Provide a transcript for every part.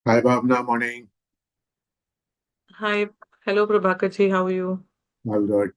Hi, Bhavna. Morning. Hi, hello Prabhakar ji, how are you? All good.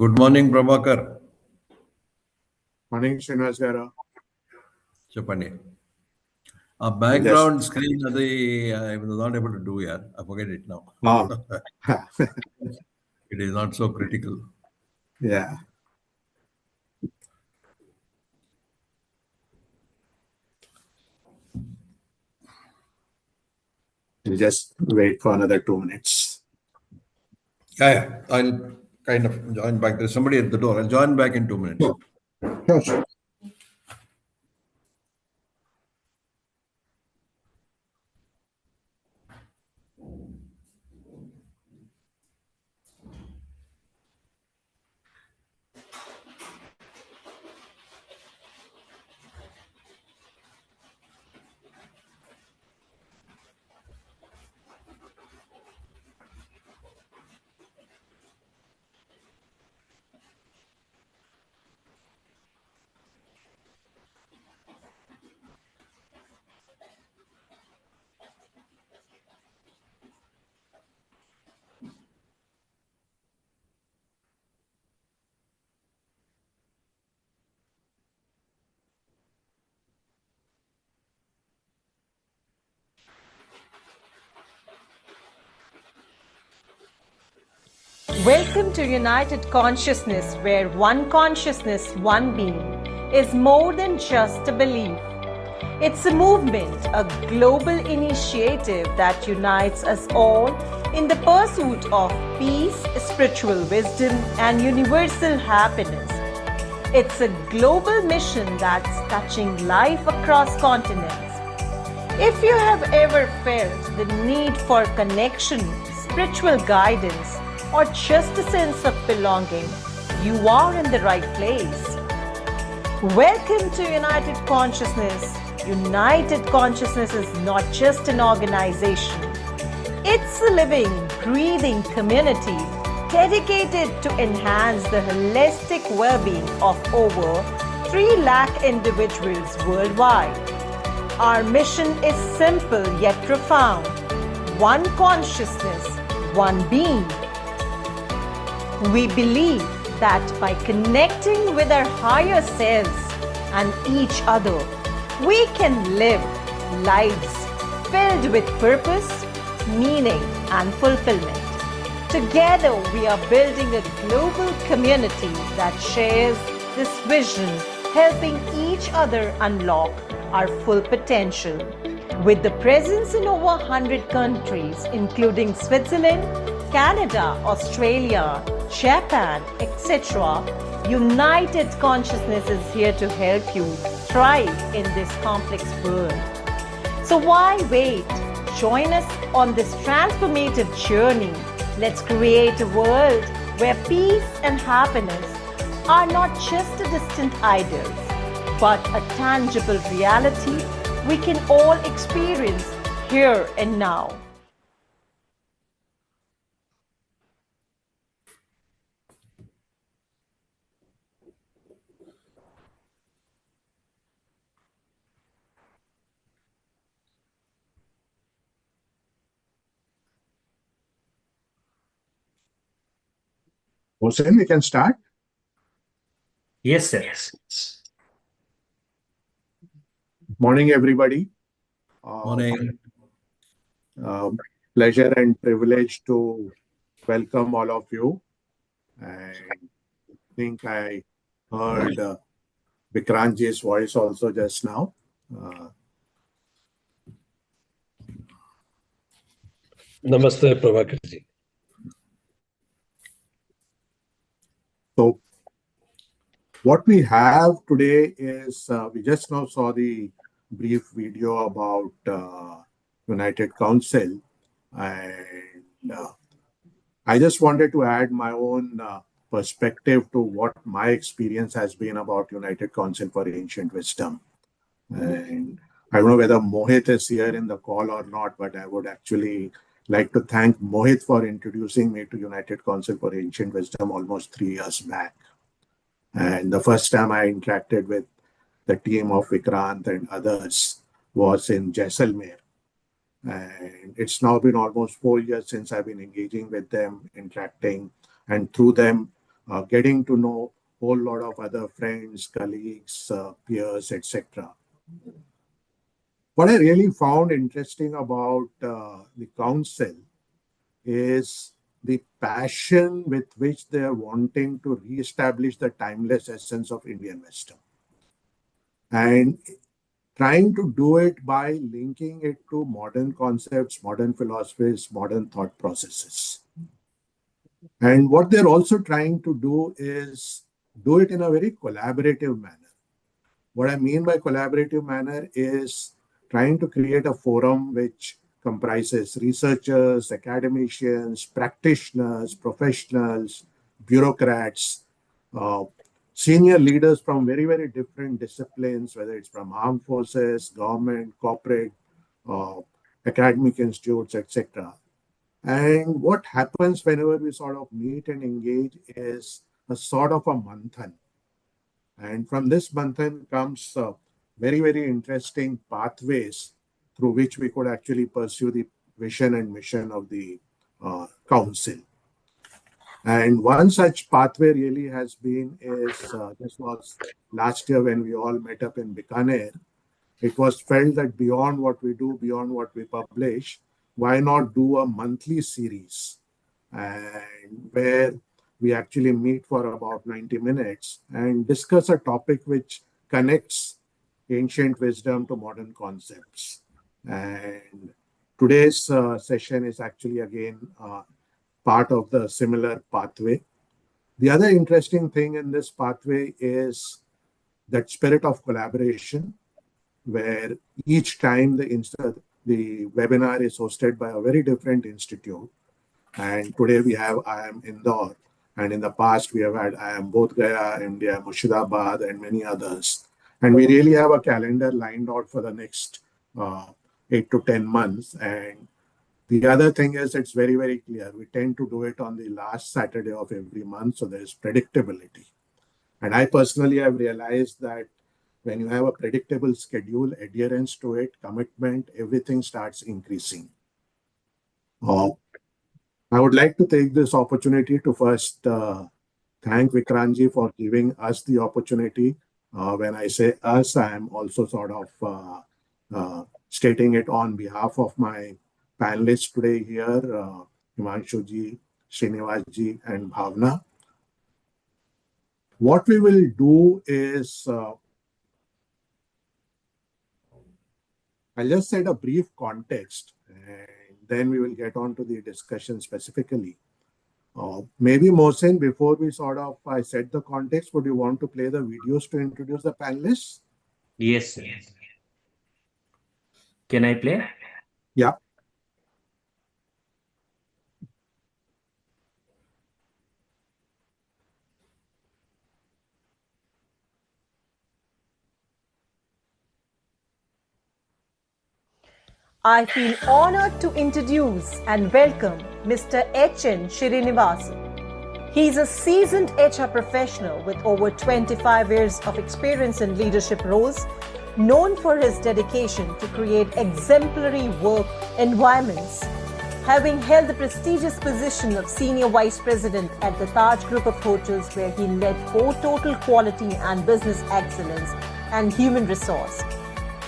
Good morning, Prabhakar. Morning, Srinivas garu. చెప్పండి. ఆ background screen అది I was not able to do yet. I forget it now. It is not so critical. Yeah. We'll just wait for another 2 minutes. Yeah. I'll kind of join back. There's somebody at the door. I'll join back in 2 minutes. Sure. Welcome to United Consciousness, where one consciousness, one being, is more than just a belief. It's a movement, a global initiative that unites us all in the pursuit of peace, spiritual wisdom, and universal happiness. It's a global mission that's touching life across continents. If you have ever felt the need for connection, spiritual guidance, or just a sense of belonging, you are in the right place. Welcome to United Consciousness. United Consciousness is not just an organization. It's a living, breathing community dedicated to enhance the holistic well-being of over 3 lakh individuals worldwide. Our mission is simple yet profound. One consciousness, one being. We believe that by connecting with our higher selves and each other, we can live lives filled with purpose, meaning, and fulfillment. Together, we are building a global community that shares this vision, helping each other unlock our full potential. With the presence in over 100 countries, including Switzerland, Canada, Australia, Japan, etc., United Consciousness is here to help you thrive in this complex world. So why wait? Join us on this transformative journey. Let's create a world where peace and happiness are not just a distant ideal, but a tangible reality we can all experience here and now. Hussain, we can start? Yes, sir. Morning, everybody. Morning. Pleasure and privilege to welcome all of you. And I think I heard Vikrantji's voice also just now. Namaste, Prabhakarji. So what we have today is, we just now saw the brief video about United Council, and I just wanted to add my own perspective to what my experience has been about United Council for Ancient Wisdom. And I don't know whether Mohit is here in the call or not, but I would actually like to thank Mohit for introducing me to United Council for Ancient Wisdom almost 3 years back. And the first time I interacted with the team of Vikrant and others was in Jaisalmer. And it's now been almost 4 years since I've been engaging with them, interacting, and through them, getting to know a whole lot of other friends, colleagues, peers, etc. What I really found interesting about the council is the passion with which they are wanting to re-establish the timeless essence of Indian wisdom, and trying to do it by linking it to modern concepts, modern philosophies, modern thought processes. And what they're also trying to do is do it in a very collaborative manner. What I mean by collaborative manner is trying to create a forum which comprises researchers, academicians, practitioners, professionals, bureaucrats, uh, senior leaders from very, very different disciplines, whether it's from armed forces, government, corporate, uh, academic institutes, etc. And what happens whenever we sort of meet and engage is a sort of a manthan. And from this manthan comes very, very interesting pathways through which we could actually pursue the vision and mission of the council. And one such pathway really has been is this was last year when we all met up in Bikaner. It was felt that beyond what we do, beyond what we publish, why not do a monthly series, and where we actually meet for about 90 minutes and discuss a topic which connects ancient wisdom to modern concepts. And today's session is actually again part of the similar pathway. The other interesting thing in this pathway is that spirit of collaboration, where each time the webinar is hosted by a very different institute. And today we have IIM Indore, and in the past we have had IIM Bodh Gaya, India, Murshidabad, and many others. And we really have a calendar lined out for the next 8 to 10 months. And the other thing is it's very, very clear. We tend to do it on the last Saturday of every month, so there is predictability. And I personally have realized that when you have a predictable schedule, adherence to it, commitment, everything starts increasing. I would like to take this opportunity to first thank Vikrantji for giving us the opportunity. When I say us, I am also sort of stating it on behalf of my panelists today here, Himanshuji, Srinivasji, and Bhavna. What we will do is, I'll just set a brief context and then we will get on to the discussion specifically. Maybe Mohsen, before we I set the context, would you want to play the videos to introduce the panelists? Yes, sir. Can I play? Yeah. I feel honored to introduce and welcome Mr. H.N. Srinivasan. He's a seasoned HR professional with over 25 years of experience in leadership roles, known for his dedication to create exemplary work environments. Having held the prestigious position of Senior Vice President at the Taj Group of Hotels, where he led 4 total quality and business excellence and human resource.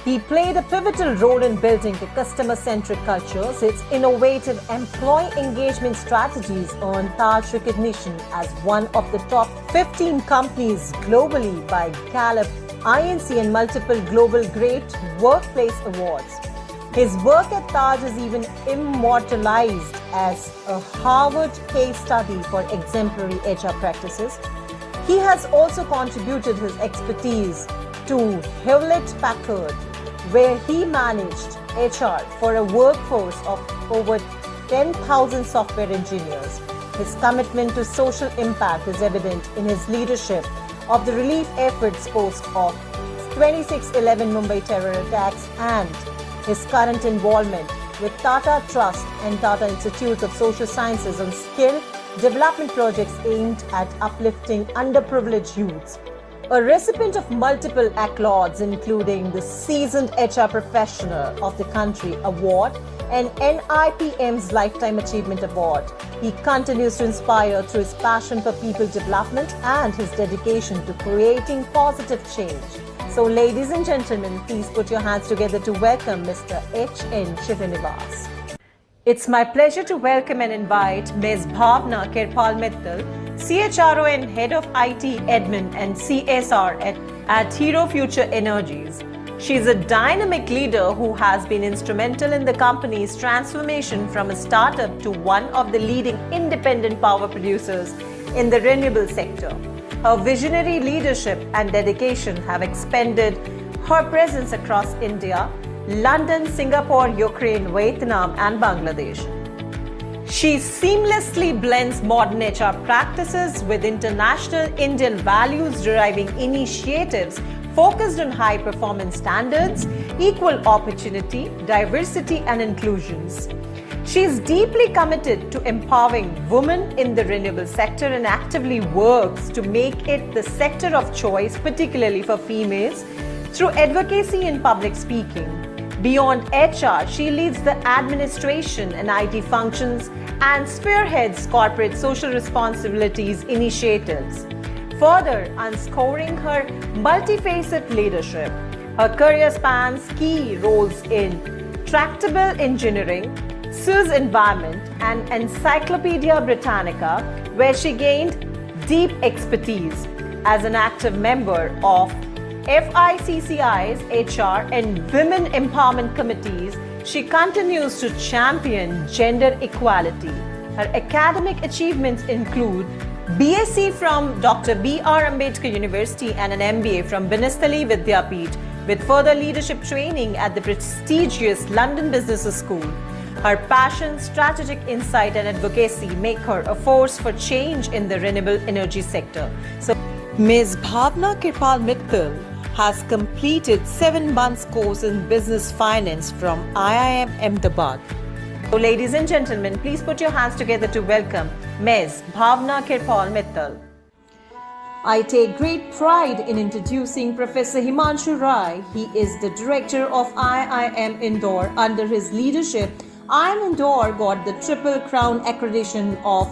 He played a pivotal role in building the customer-centric cultures. Its innovative employee engagement strategies earned Taj recognition as one of the top 15 companies globally by Gallup, INC, and multiple global Great Workplace Awards. His work at Taj is even immortalized as a Harvard case study for exemplary HR practices. He has also contributed his expertise to Hewlett-Packard, where he managed HR for a workforce of over 10,000 software engineers. His commitment to social impact is evident in his leadership of the relief efforts post of 26/11 Mumbai terror attacks and his current involvement with Tata Trust and Tata Institute of Social Sciences on skill development projects aimed at uplifting underprivileged youths. a recipient of multiple accolades, including the Seasoned HR Professional of the Country Award and NIPM's Lifetime Achievement Award. He continues to inspire through his passion for people development and his dedication to creating positive change. So, ladies and gentlemen, please put your hands together to welcome Mr. H.N. Shivanivas. It's my pleasure to welcome and invite Ms. Bhavna Kirpal Mittal, CHRO and Head of IT Admin and CSR at Hero Future Energies. She is a dynamic leader who has been instrumental in the company's transformation from a startup to one of the leading independent power producers in the renewable sector. Her visionary leadership and dedication have expanded her presence across India, London, Singapore, Ukraine, Vietnam, and Bangladesh. She seamlessly blends modern HR practices with international Indian values, driving initiatives focused on high performance standards, equal opportunity, diversity, and inclusions. She is deeply committed to empowering women in the renewable sector and actively works to make it the sector of choice, particularly for females, through advocacy and public speaking. Beyond HR, she leads the administration and IT functions and spearheads corporate social responsibilities initiatives, further underscoring her multifaceted leadership. Her career spans key roles in tractable engineering, Suez Environment, and Encyclopedia Britannica, where she gained deep expertise. As an active member of FICCI's HR and Women Empowerment Committees, she continues to champion gender equality. Her academic achievements include BSc from Dr. B.R. Ambedkar University and an MBA from Banistali Vidyapeeth, with further leadership training at the prestigious London Business School. Her passion, strategic insight, and advocacy make her a force for change in the renewable energy sector. So, Ms. Bhavna Kirpal Mittal has completed 7 months course in business finance from IIM Ahmedabad. So, ladies and gentlemen, please put your hands together to welcome Ms. Bhavna Kirpal Mittal. I take great pride in introducing Professor Himanshu Rai. He is the director of IIM Indore. Under his leadership, IIM Indore got the Triple Crown accreditation of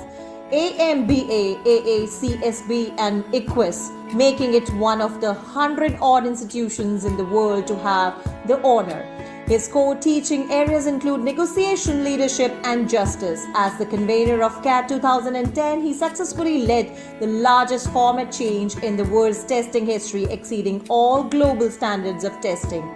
AMBA, AACSB, and IQUIS, making it one of the 100-odd institutions in the world to have the honor. His core teaching areas include negotiation, leadership, and justice. As the convener of CAT 2010, he successfully led the largest format change in the world's testing history, exceeding all global standards of testing.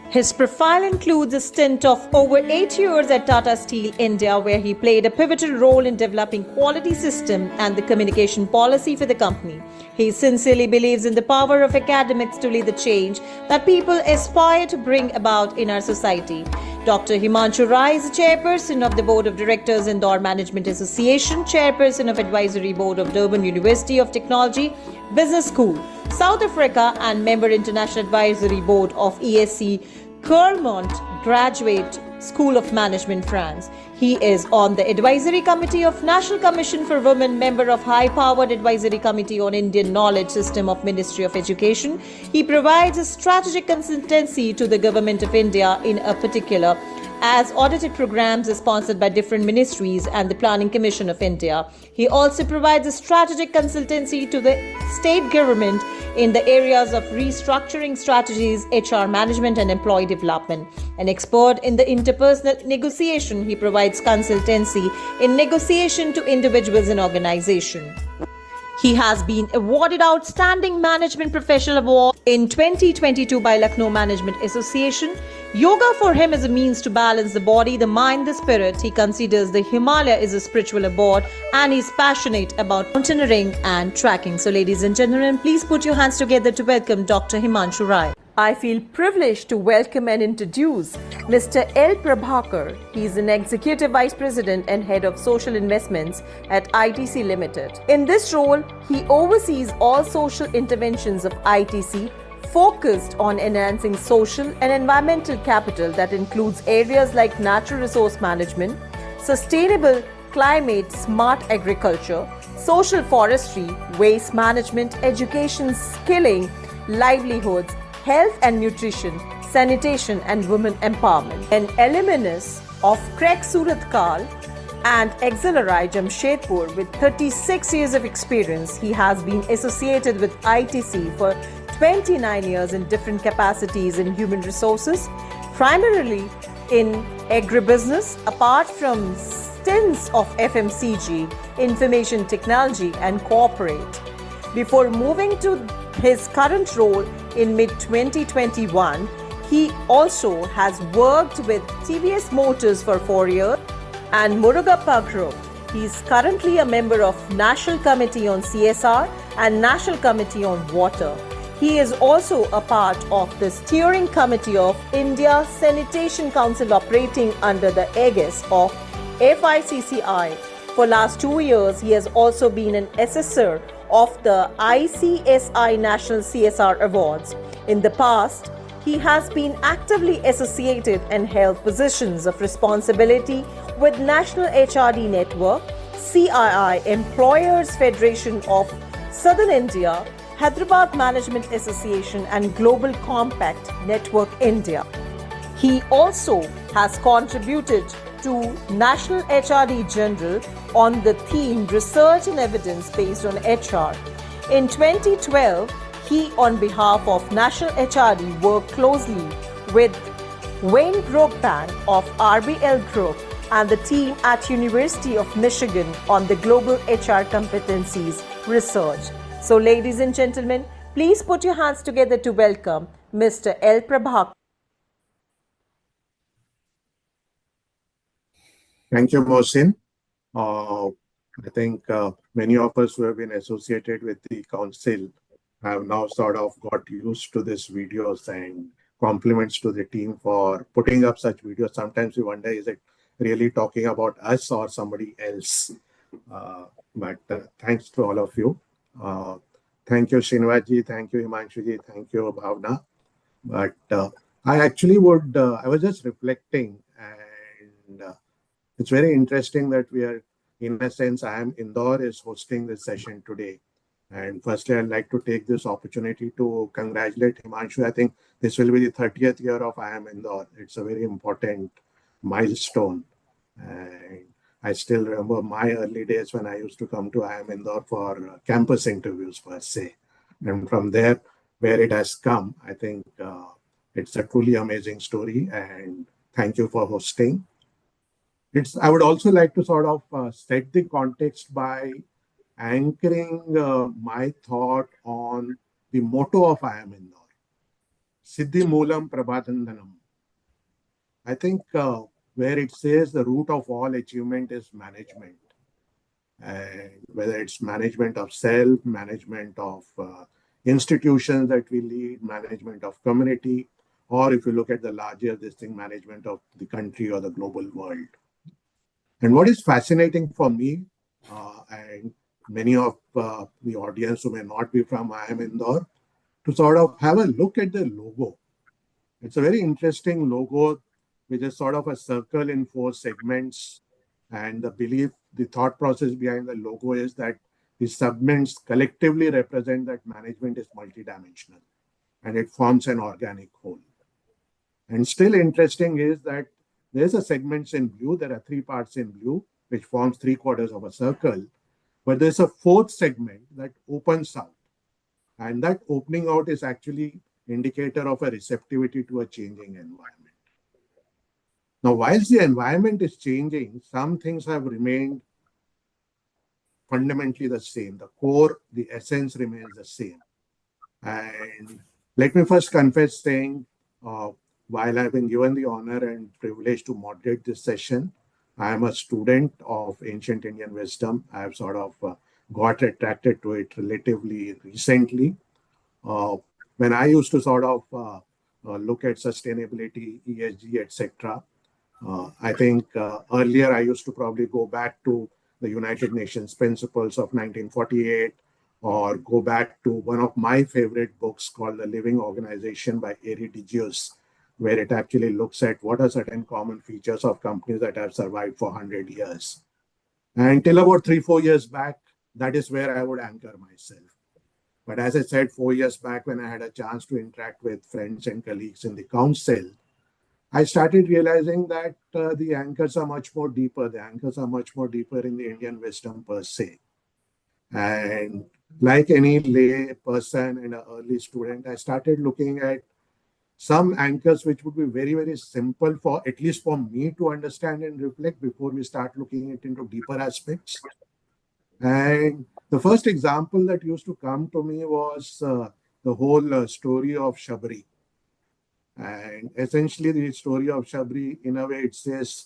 His profile includes a stint of over 8 years at Tata Steel India, where he played a pivotal role in developing quality system and the communication policy for the company. He sincerely believes in the power of academics to lead the change that people aspire to bring about in our society. Dr. Himanshu Rai is the chairperson of the Board of Directors Indore Management Association, chairperson of Advisory Board of Durban University of Technology Business School, South Africa, and member International Advisory Board of ESG Clermont Graduate School of Management, France. He is on the Advisory Committee of National Commission for Women, member of High-Powered Advisory Committee on Indian Knowledge System of Ministry of Education. He provides a strategic consultancy to the Government of India in a particular, as audited programs are sponsored by different ministries and the Planning Commission of India. He also provides a strategic consultancy to the state government in the areas of restructuring strategies, HR management, and employee development. An expert in the interpersonal negotiation, he provides consultancy in negotiation to individuals and organizations. He has been awarded Outstanding Management Professional Award in 2022 by Lucknow Management Association. Yoga for him is a means to balance the body, the mind, the spirit. He considers the Himalaya is a spiritual abode and is passionate about mountaineering and trekking. So, ladies and gentlemen, please put your hands together to welcome Dr. Himanshu Rai. I feel privileged to welcome and introduce Mr. L. Prabhakar. He is an Executive Vice President and Head of Social Investments at ITC Limited. In this role, he oversees all social interventions of ITC focused on enhancing social and environmental capital that includes areas like natural resource management, sustainable climate, smart agriculture, social forestry, waste management, education, skilling, livelihoods, health and nutrition, sanitation and women empowerment. An alumnus of Craig Suratkal and Auxiliary Jamshedpur with 36 years of experience, he has been associated with ITC for 29 years in different capacities in human resources, primarily in agribusiness, apart from stints of FMCG, information technology and corporate. Before moving to his current role in mid-2021, he also has worked with TVS Motors for 4 years and Murugappa Group. He is currently a member of National Committee on CSR and National Committee on Water. He is also a part of the steering committee of India Sanitation Council operating under the aegis of FICCI. For last 2 years, he has also been an assessor of the ICSI National CSR Awards. In the past, he has been actively associated and held positions of responsibility with National HRD Network, CII Employers Federation of Southern India, Hyderabad Management Association and Global Compact Network India. He also has contributed to National HRD General on the theme Research and Evidence Based on HR. In 2012, he, on behalf of National HRD, worked closely with Wayne Brookbank of RBL Group and the team at University of Michigan on the Global HR Competencies Research. So, ladies and gentlemen, please put your hands together to welcome Mr. L. Prabhakar. Thank you, Mohsin. I think many of us who have been associated with the council have now sort of got used to these videos, and compliments to the team for putting up such videos. Sometimes we wonder, is it really talking about us or somebody else? But thanks to all of you. Thank you, Srinivasji. Thank you, Himanshuji. Thank you, Bhavna. But I actually would, I was just reflecting, and it's very interesting that we are, in a sense, IIM Indore is hosting this session today. And firstly, I'd like to take this opportunity to congratulate Himanshu. I think this will be the 30th year of IIM Indore. It's a very important milestone. And I still remember my early days when I used to come to IIM Indore for campus interviews, per se. And from there, where it has come, I think it's a truly amazing story. And thank you for hosting. I would also like to sort of set the context by anchoring my thought on the motto of IIM Indore, Siddhi Moolam Prabhadandanam. I think where it says the root of all achievement is management, and whether it's management of self, management of institutions that we lead, management of community, or if you look at the larger this thing, management of the country or the global world. And what is fascinating for me, and many of the audience who may not be from IIM Indore, to sort of have a look at the logo. It's a very interesting logo, which is sort of a circle in 4 segments. And the belief, the thought process behind the logo is that the segments collectively represent that management is multidimensional and it forms an organic whole. And still interesting is that there's a segments in blue. There are 3 parts in blue, which forms 3/4 of a circle. But there's a 4th segment that opens out. And that opening out is actually indicator of a receptivity to a changing environment. Now, whilst the environment is changing, some things have remained fundamentally the same. The core, the essence remains the same. And let me first confess saying, while I've been given the honor and privilege to moderate this session, I am a student of ancient Indian wisdom. I have sort of got attracted to it relatively recently. When I used to sort of look at sustainability, ESG, etc., I think earlier I used to probably go back to the United Nations Principles of 1948, or go back to one of my favorite books called The Living Organization by Eridigius, where it actually looks at what are certain common features of companies that have survived for 100 years. And till about 3-4 years back, that is where I would anchor myself. But as I said, 4 years back, when I had a chance to interact with friends and colleagues in the council, I started realizing that the anchors are much more deeper. The anchors are much more deeper in the Indian wisdom per se. And like any lay person and an early student, I started looking at some anchors which would be very, very simple for at least for me to understand and reflect before we start looking into deeper aspects. And the first example that used to come to me was the whole story of Shabri. And essentially, the story of Shabri, in a way, it says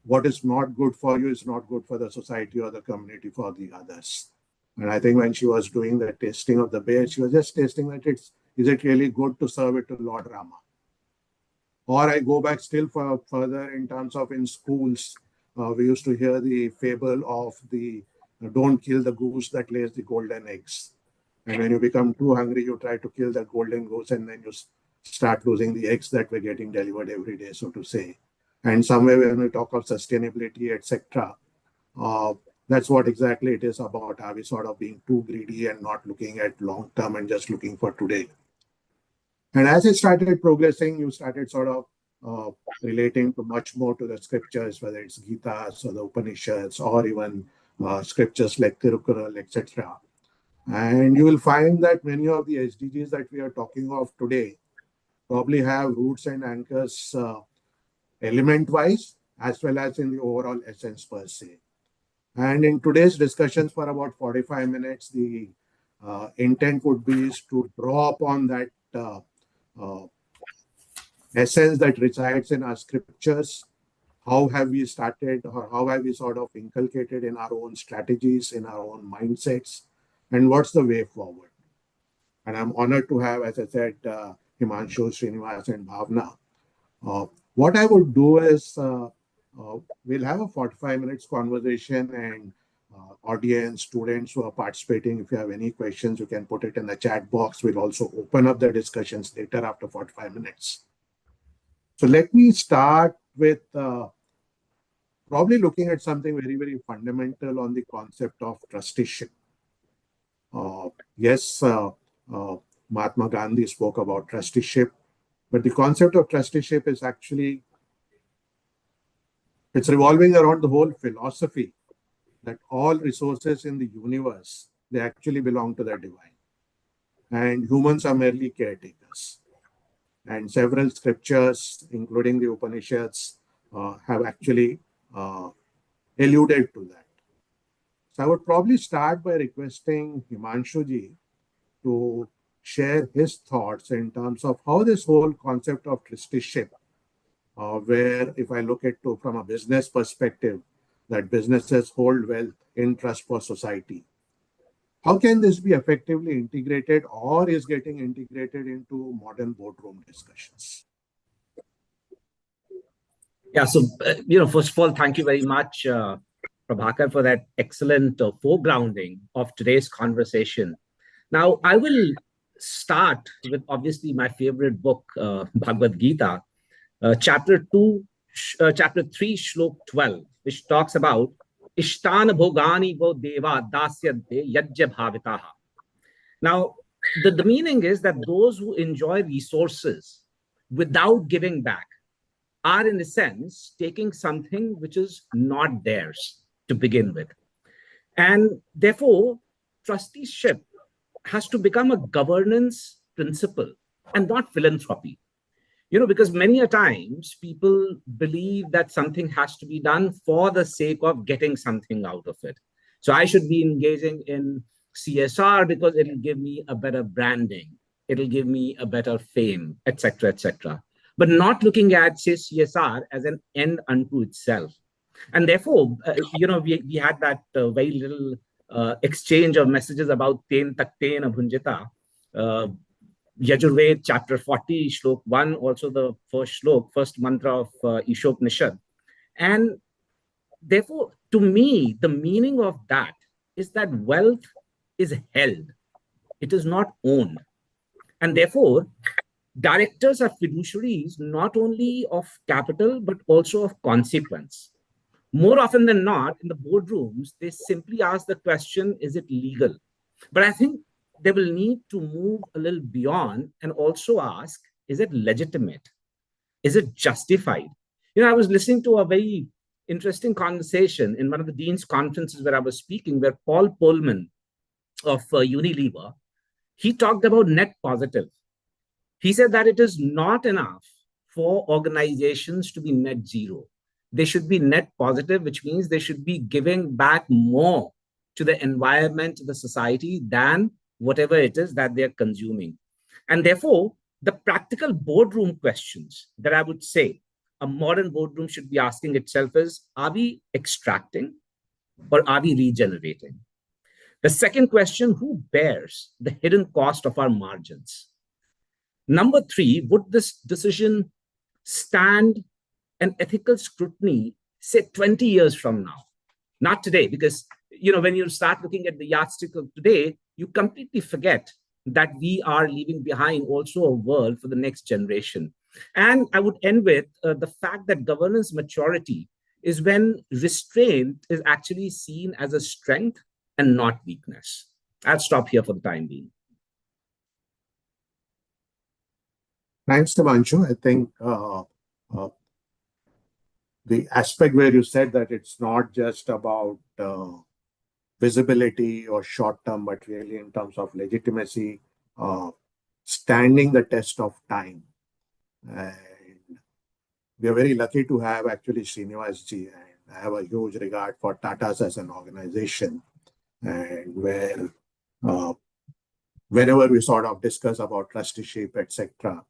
what is not good for you is not good for the society or the community for the others. And I think when she was doing the tasting of the beer, she was just tasting that is it really good to serve it to Lord Rama? Or I go back still further in terms of in schools, we used to hear the fable of the don't kill the goose that lays the golden eggs. And when you become too hungry, you try to kill that golden goose, and then you start losing the eggs that were getting delivered every day, so to say. And somewhere when we talk of sustainability, etc., that's what exactly it is about. Are we sort of being too greedy and not looking at long term and just looking for today? And as it started progressing, you started sort of relating to much more to the scriptures, whether it's Gitas or the Upanishads or even scriptures like Tirukural, etc. And you will find that many of the SDGs that we are talking of today probably have roots and anchors element-wise as well as in the overall essence per se. And in today's discussions for about 45 minutes, the intent would be to draw upon that essence that resides in our scriptures. How have we started, or how have we sort of inculcated in our own strategies, in our own mindsets, and what's the way forward? And I'm honored to have, as I said, Himanshu, Srinivas, and Bhavna. What I would do is we'll have a 45 minutes conversation, and audience, students who are participating, if you have any questions, you can put it in the chat box. We'll also open up the discussions later after 45 minutes. So let me start with probably looking at something very, very fundamental on the concept of trusteeship. Yes, Mahatma Gandhi spoke about trusteeship, but the concept of trusteeship is actually, it's revolving around the whole philosophy that all resources in the universe, they actually belong to the divine. And humans are merely caretakers. And several scriptures, including the Upanishads, have actually alluded to that. So I would probably start by requesting Himanshuji to share his thoughts in terms of how this whole concept of trusteeship, where if I look at it from a business perspective, that businesses hold wealth in trust for society. How can this be effectively integrated or is getting integrated into modern boardroom discussions? Yeah, so, first of all, thank you very much, Prabhakar, for that excellent foregrounding of today's conversation. Now, I will start with obviously my favorite book, Bhagavad Gita, chapter 3, Shlok 12, which talks about Ishtana Bhogani Vo Deva Dasyante Yajya Bhavitaha. Now, the meaning is that those who enjoy resources without giving back are, in a sense, taking something which is not theirs to begin with. And therefore, trusteeship has to become a governance principle and not philanthropy. Because many a times people believe that something has to be done for the sake of getting something out of it. So I should be engaging in CSR because it'll give me a better branding. It'll give me a better fame, etc., etc. But not looking at, say, CSR as an end unto itself. And therefore, we had that very little exchange of messages about Ten Taktena Bhunjita, Yajurved, chapter 40, Shlok 1, also the first mantra of Ishopanishad. And therefore, to me, the meaning of that is that wealth is held. It is not owned. And therefore, directors are fiduciaries not only of capital, but also of consequence. More often than not, in the boardrooms, they simply ask the question, is it legal? But I think they will need to move a little beyond and also ask, is it legitimate? Is it justified? I was listening to a very interesting conversation in one of the dean's conferences where I was speaking, where Paul Pullman of Unilever, he talked about net positive. He said that it is not enough for organizations to be net zero. They should be net positive, which means they should be giving back more to the environment, to the society, than whatever it is that they're consuming. And therefore, the practical boardroom questions that I would say a modern boardroom should be asking itself is, are we extracting or are we regenerating? The second question, who bears the hidden cost of our margins? Number three, would this decision stand an ethical scrutiny, say 20 years from now? Not today, because when you start looking at the yardstick of today, you completely forget that we are leaving behind also a world for the next generation. And I would end with the fact that governance maturity is when restraint is actually seen as a strength and not weakness. I'll stop here for the time being. Thanks, Devanshu. I think the aspect where you said that it's not just about visibility or short term, but really in terms of legitimacy, standing the test of time. And we are very lucky to have actually Srinivasji, and I have a huge regard for Tata's as an organization, and where whenever we sort of discuss about trusteeship, etc.,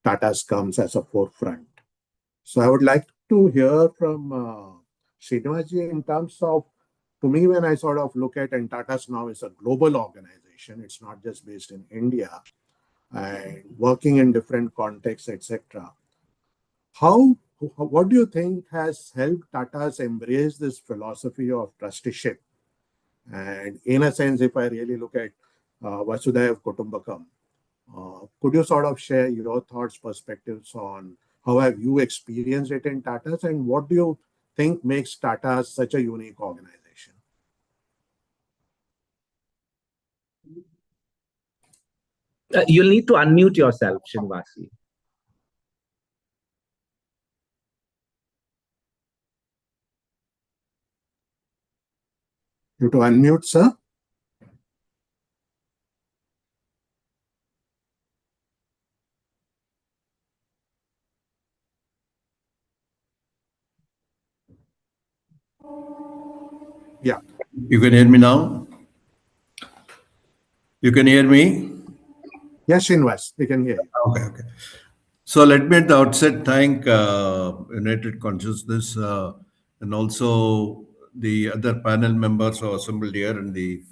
Tata's comes as a forefront. So I would like to hear from Srinivasji in terms of, to me, when I sort of look at, and Tata's now is a global organization, it's not just based in India, and working in different contexts, etc. What do you think has helped Tata's embrace this philosophy of trusteeship? And in a sense, if I really look at Vasudhaiva Kutumbakam, could you sort of share your thoughts, perspectives on how have you experienced it in Tata's, and what do you think makes Tata such a unique organization? You'll need to unmute yourself, Srinivasi. You to unmute, sir. Yeah. You can hear me now? You can hear me? Yes, Srinivas, we can hear you. Okay. So let me at the outset thank United Consciousness and also the other panel members who are assembled here and the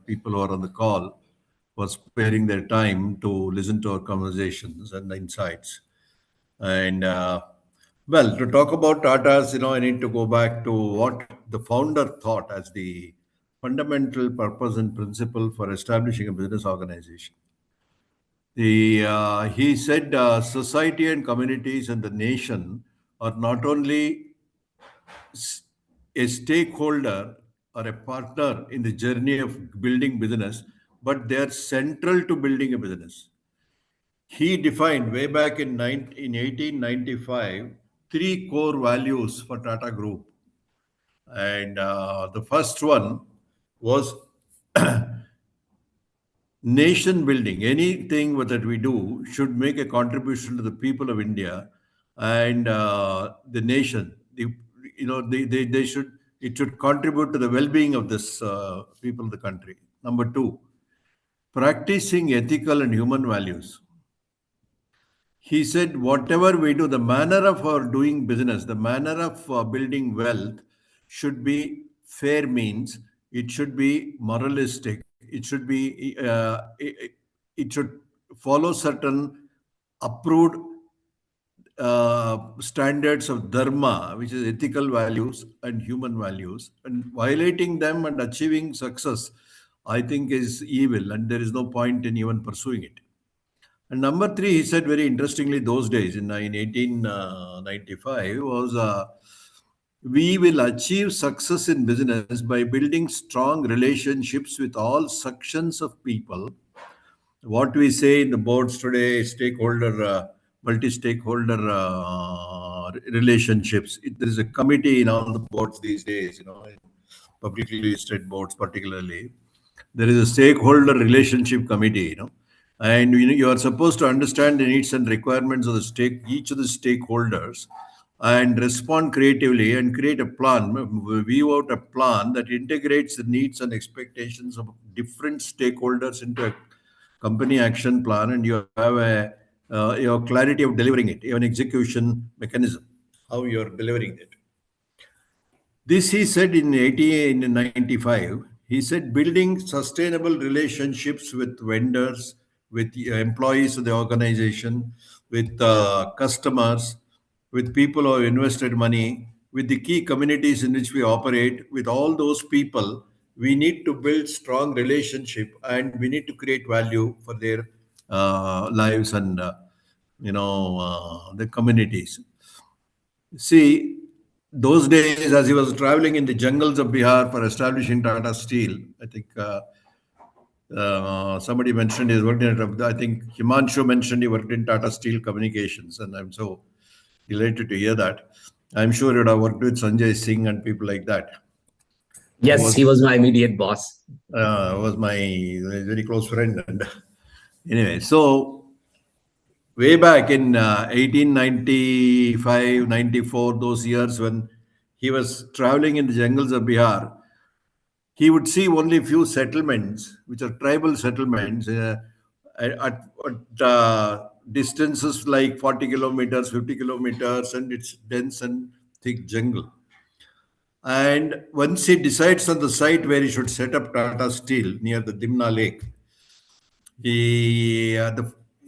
people who are on the call for sparing their time to listen to our conversations and insights. And well, to talk about Tata's, I need to go back to what the founder thought as the fundamental purpose and principle for establishing a business organization. He said society and communities and the nation are not only a stakeholder or a partner in the journey of building business, but they are central to building a business. He defined way back in 1895 three core values for Tata Group. And the first one was nation building. Anything that we do should make a contribution to the people of India and the nation. They should. It should contribute to the well-being of this people of the country. Number two, practicing ethical and human values. He said, whatever we do, the manner of our doing business, the manner of building wealth should be fair means. It should be moralistic. It should be. It should follow certain approved standards of dharma, which is ethical values and human values, and violating them and achieving success, I think, is evil, and there is no point in even pursuing it. And number three, he said very interestingly, those days in 1895 was We will achieve success in business by building strong relationships with all sections of people. What we say in the boards today, stakeholder, multi-stakeholder relationships. There is a committee in all the boards these days, in publicly listed boards particularly. There is a stakeholder relationship committee. And you are supposed to understand the needs and requirements of each of the stakeholders and respond creatively and create a plan, view out a plan that integrates the needs and expectations of different stakeholders into a company action plan, and you have your clarity of delivering it, you have an execution mechanism, how you are delivering it. This he said in 1895. He said building sustainable relationships with vendors, with employees of the organization, with customers, with people who have invested money, with the key communities in which we operate, with all those people, we need to build strong relationship and we need to create value for their lives and the communities. See, those days, as he was traveling in the jungles of Bihar for establishing Tata Steel, I think somebody mentioned he worked in, I think Himanshu mentioned he worked in Tata Steel Communications, and I'm so elated to hear that. I'm sure he would have worked with Sanjay Singh and people like that. Yes, he was my immediate boss. Was my very close friend. And anyway, so way back in 1895, 94, those years when he was traveling in the jungles of Bihar, he would see only few settlements, which are tribal settlements, at distances like 40 kilometers, 50 kilometers, and it's dense and thick jungle. And once he decides on the site where he should set up Tata Steel near the Dimna Lake,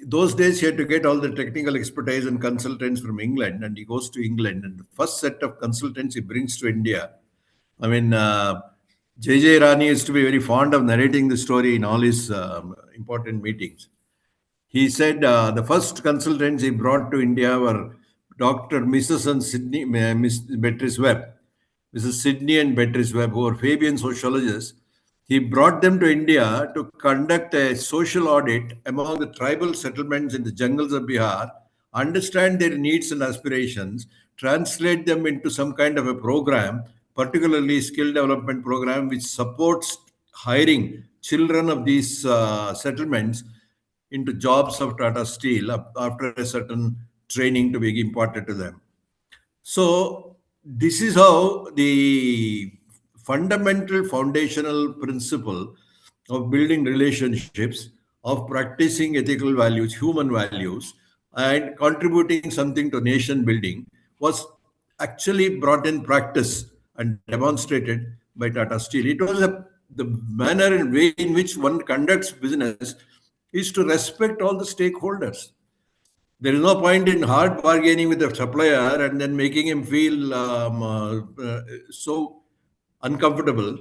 those days he had to get all the technical expertise and consultants from England, and he goes to England, and the first set of consultants he brings to India. I mean, J.J. Rani used to be very fond of narrating the story in all his important meetings. He said the first consultants he brought to India were Dr. Mrs. and Sydney, Miss Beatrice Webb, Mrs. Sydney and Beatrice Webb, who were Fabian sociologists. He brought them to India to conduct a social audit among the tribal settlements in the jungles of Bihar, understand their needs and aspirations, translate them into some kind of a program, particularly skill development program, which supports hiring children of these settlements into jobs of Tata Steel after a certain training to be imparted to them. So this is how the fundamental foundational principle of building relationships, of practicing ethical values, human values, and contributing something to nation building was actually brought in practice and demonstrated by Tata Steel. It was the manner and way in which one conducts business is to respect all the stakeholders. There is no point in hard bargaining with the supplier and then making him feel so uncomfortable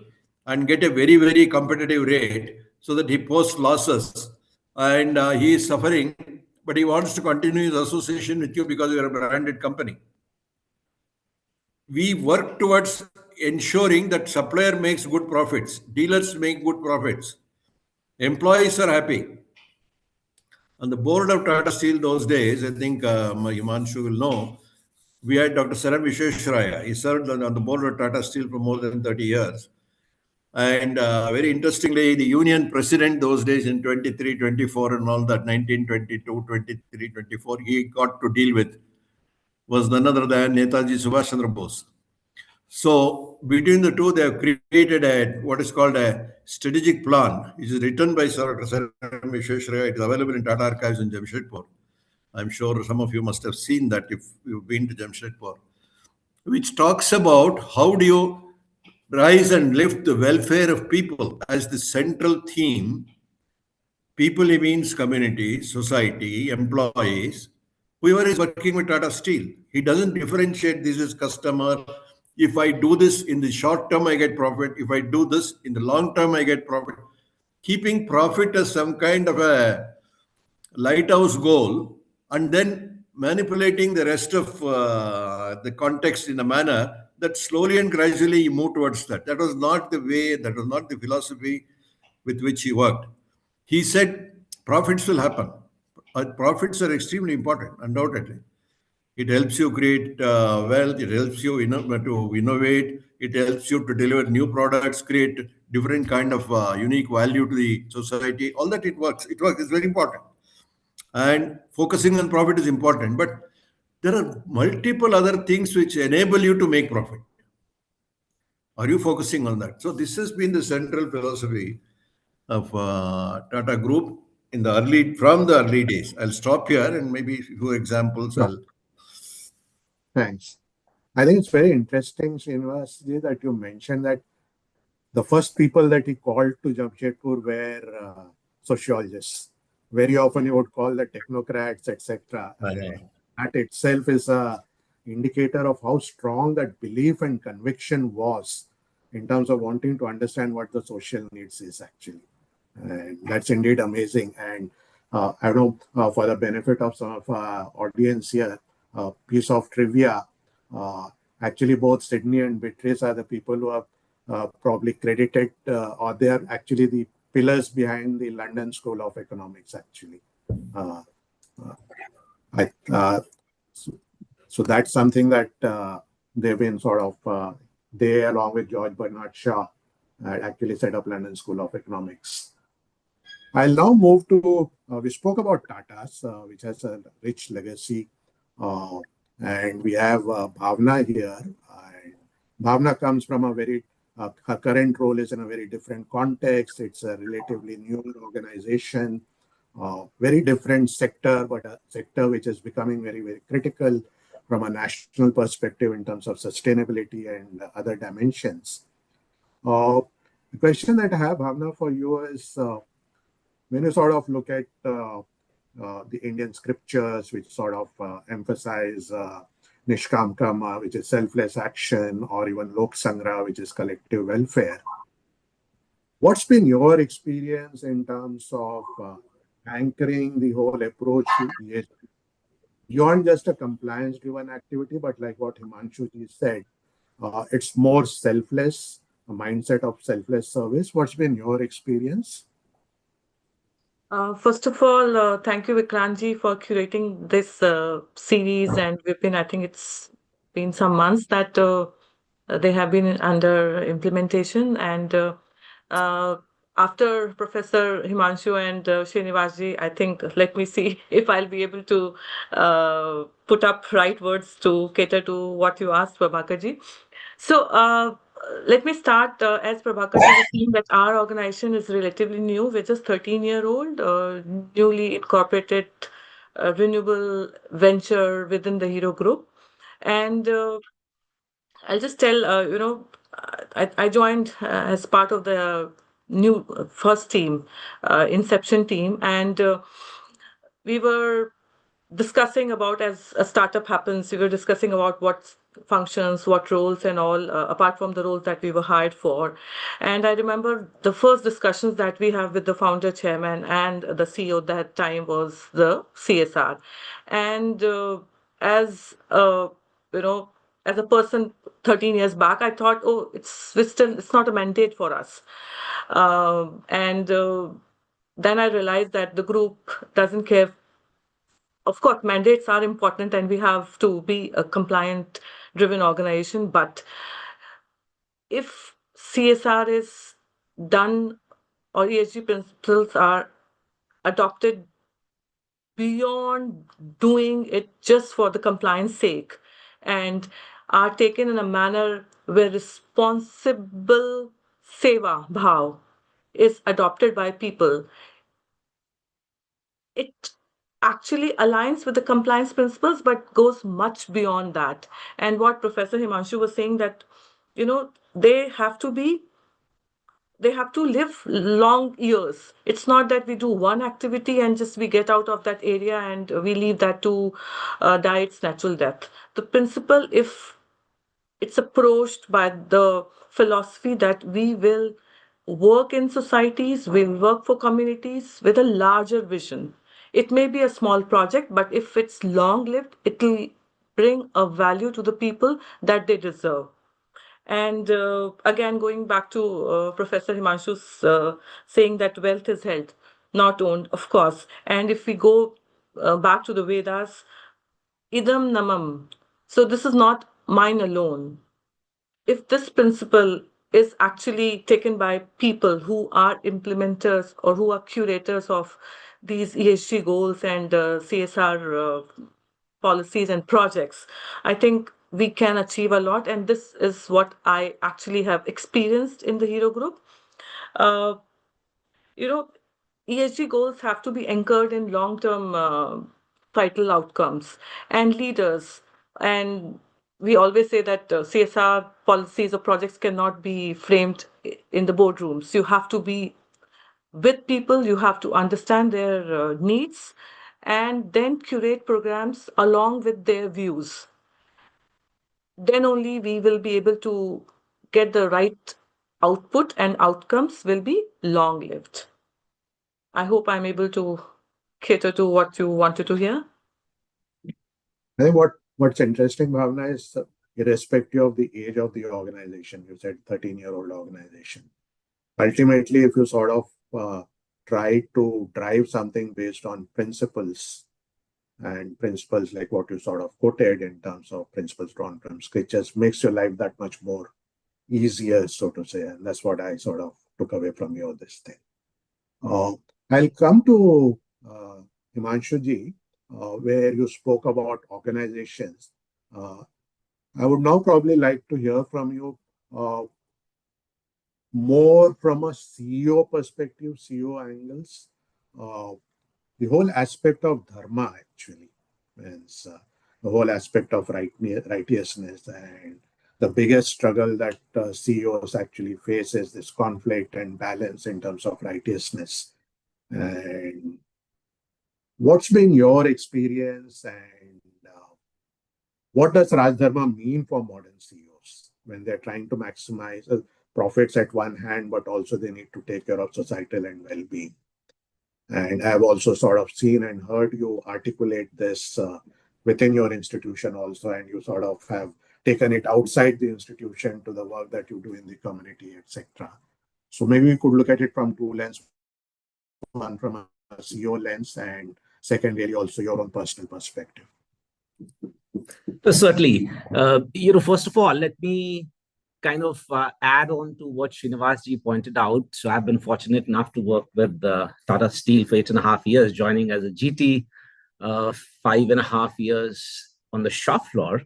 and get a very, very competitive rate so that he posts losses and he is suffering, but he wants to continue his association with you because you are a branded company. We work towards ensuring that supplier makes good profits, dealers make good profits, employees are happy. On the board of Tata Steel those days, I think Himanshu will know, we had Dr. Saram Vishwesharaya. He served on the board of Tata Steel for more than 30 years. And very interestingly, the union president those days in 23, 24 and all that, 1922, 23, 24, he got to deal with was none other than Netaji Subhash Chandra Bose. So between the two, they have created what is called a strategic plan. It is written by Sir Saram Vishwesharaya. It is available in Tata Archives in Jamshedpur. I'm sure some of you must have seen that if you've been to Jamshedpur, which talks about how do you rise and lift the welfare of people as the central theme. People, he means community, society, employees, whoever is working with Tata Steel. He doesn't differentiate this as customer. If I do this in the short term, I get profit. If I do this in the long term, I get profit. Keeping profit as some kind of a lighthouse goal and then manipulating the rest of the context in a manner that slowly and gradually he moved towards that. That was not the way, that was not the philosophy with which he worked. He said profits will happen. Profits are extremely important, undoubtedly. It helps you create wealth. It helps you to innovate. It helps you to deliver new products, create different kind of unique value to the society. All that it works. It works. It's very important. And focusing on profit is important. But there are multiple other things which enable you to make profit. Are you focusing on that? So this has been the central philosophy of Tata Group from the early days. I'll stop here and maybe a few examples. Yeah. Thanks. I think it's very interesting, Srinivasji, that you mentioned that the first people that he called to Jamshedpur were sociologists. Very often you would call the technocrats, etc. That itself is a indicator of how strong that belief and conviction was in terms of wanting to understand what the social needs is actually. And that's indeed amazing. And I don't know, for the benefit of some of our audience here, a piece of trivia. Actually, both Sydney and Beatrice are the people who have probably credited, or they are actually the pillars behind the London School of Economics, actually. So that's something that they've been sort of, they along with George Bernard Shaw actually set up London School of Economics. I'll now move to, we spoke about Tata's, which has a rich legacy. And we have Bhavna here. And Bhavna comes from a very, her current role is in a very different context. It's a relatively new organization, very different sector, but a sector which is becoming very, very critical from a national perspective in terms of sustainability and other dimensions. The question that I have, Bhavna, for you is, when you sort of look at the Indian scriptures, which sort of emphasize Nishkam Karma, which is selfless action, or even Lok Sangra, which is collective welfare, what's been your experience in terms of anchoring the whole approach to ESG beyond just a compliance-driven activity, but like what Himanshu ji said, it's more selfless, a mindset of selfless service. What's been your experience? First of all, thank you, Vikranji, for curating this series. And I think it's been some months that they have been under implementation. And after Professor Himanshu and Srinivasji, I think, let me see if I'll be able to put up right words to cater to what you asked, Prabhakarji. So let me start, as Prabhakar was saying, that our organization is relatively new. We're just 13-year-old, newly incorporated renewable venture within the Hero Group. And I'll just tell, I joined as part of the new first team, inception team, and we were discussing about, as a startup happens, we were discussing about what functions, what roles and all, apart from the roles that we were hired for. And I remember the first discussions that we have with the founder, chairman, and the CEO that time was the CSR. And as as a person 13 years back, I thought, oh, it's not a mandate for us. And then I realized that the group doesn't care. Of course, mandates are important and we have to be a compliant driven organization. But if CSR is done or ESG principles are adopted beyond doing it just for the compliance sake and are taken in a manner where responsible seva bhav is adopted by people, it actually aligns with the compliance principles but goes much beyond that. And what Professor Himanshu was saying, that they have to live long years. It's not that we do one activity and just we get out of that area and we leave that to die its natural death. The principle, if it's approached by the philosophy that we will work in societies, we'll work for communities with a larger vision. It may be a small project, but if it's long lived, it will bring a value to the people that they deserve. And again, going back to Professor Himanshu's saying that wealth is held, not owned, of course. And if we go back to the Vedas, idam namam. So this is not mine alone. If this principle is actually taken by people who are implementers or who are curators of these ESG goals and CSR policies and projects, I think we can achieve a lot. And this is what I actually have experienced in the Hero Group. Uh, you know, ESG goals have to be anchored in long-term vital outcomes and leaders. And we always say that CSR policies or projects cannot be framed in the boardrooms. You have to be with people, you have to understand their needs, and then curate programs along with their views. Then only we will be able to get the right output, and outcomes will be long lived. I hope I'm able to cater to what you wanted to hear. I think what's interesting, Bhavna, is irrespective of the age of the organization, you said 13-year-old organization. Ultimately, if you sort of try to drive something based on principles, and principles like what you sort of quoted in terms of principles drawn from scriptures, makes your life that much more easier, so to say. And that's what I sort of took away from you, this thing. I'll come to Himanshuji, where you spoke about organizations. I would now probably like to hear from you more from a CEO perspective, CEO angles. The whole aspect of dharma actually means the whole aspect of righteousness, and the biggest struggle that CEOs actually face is this conflict and balance in terms of righteousness. And what's been your experience, and what does Raj Dharma mean for modern CEOs when they're trying to maximize profits at one hand, but also they need to take care of societal and well-being? And I've also sort of seen and heard you articulate this within your institution also, and you sort of have taken it outside the institution to the work that you do in the community, etc. So maybe we could look at it from two lenses, one from a CEO lens, and second, really also your own personal perspective. Certainly. First of all, let me kind of add on to what Srinivasji pointed out. So I've been fortunate enough to work with Tata Steel for 8.5 years, joining as a GT, 5.5 years on the shop floor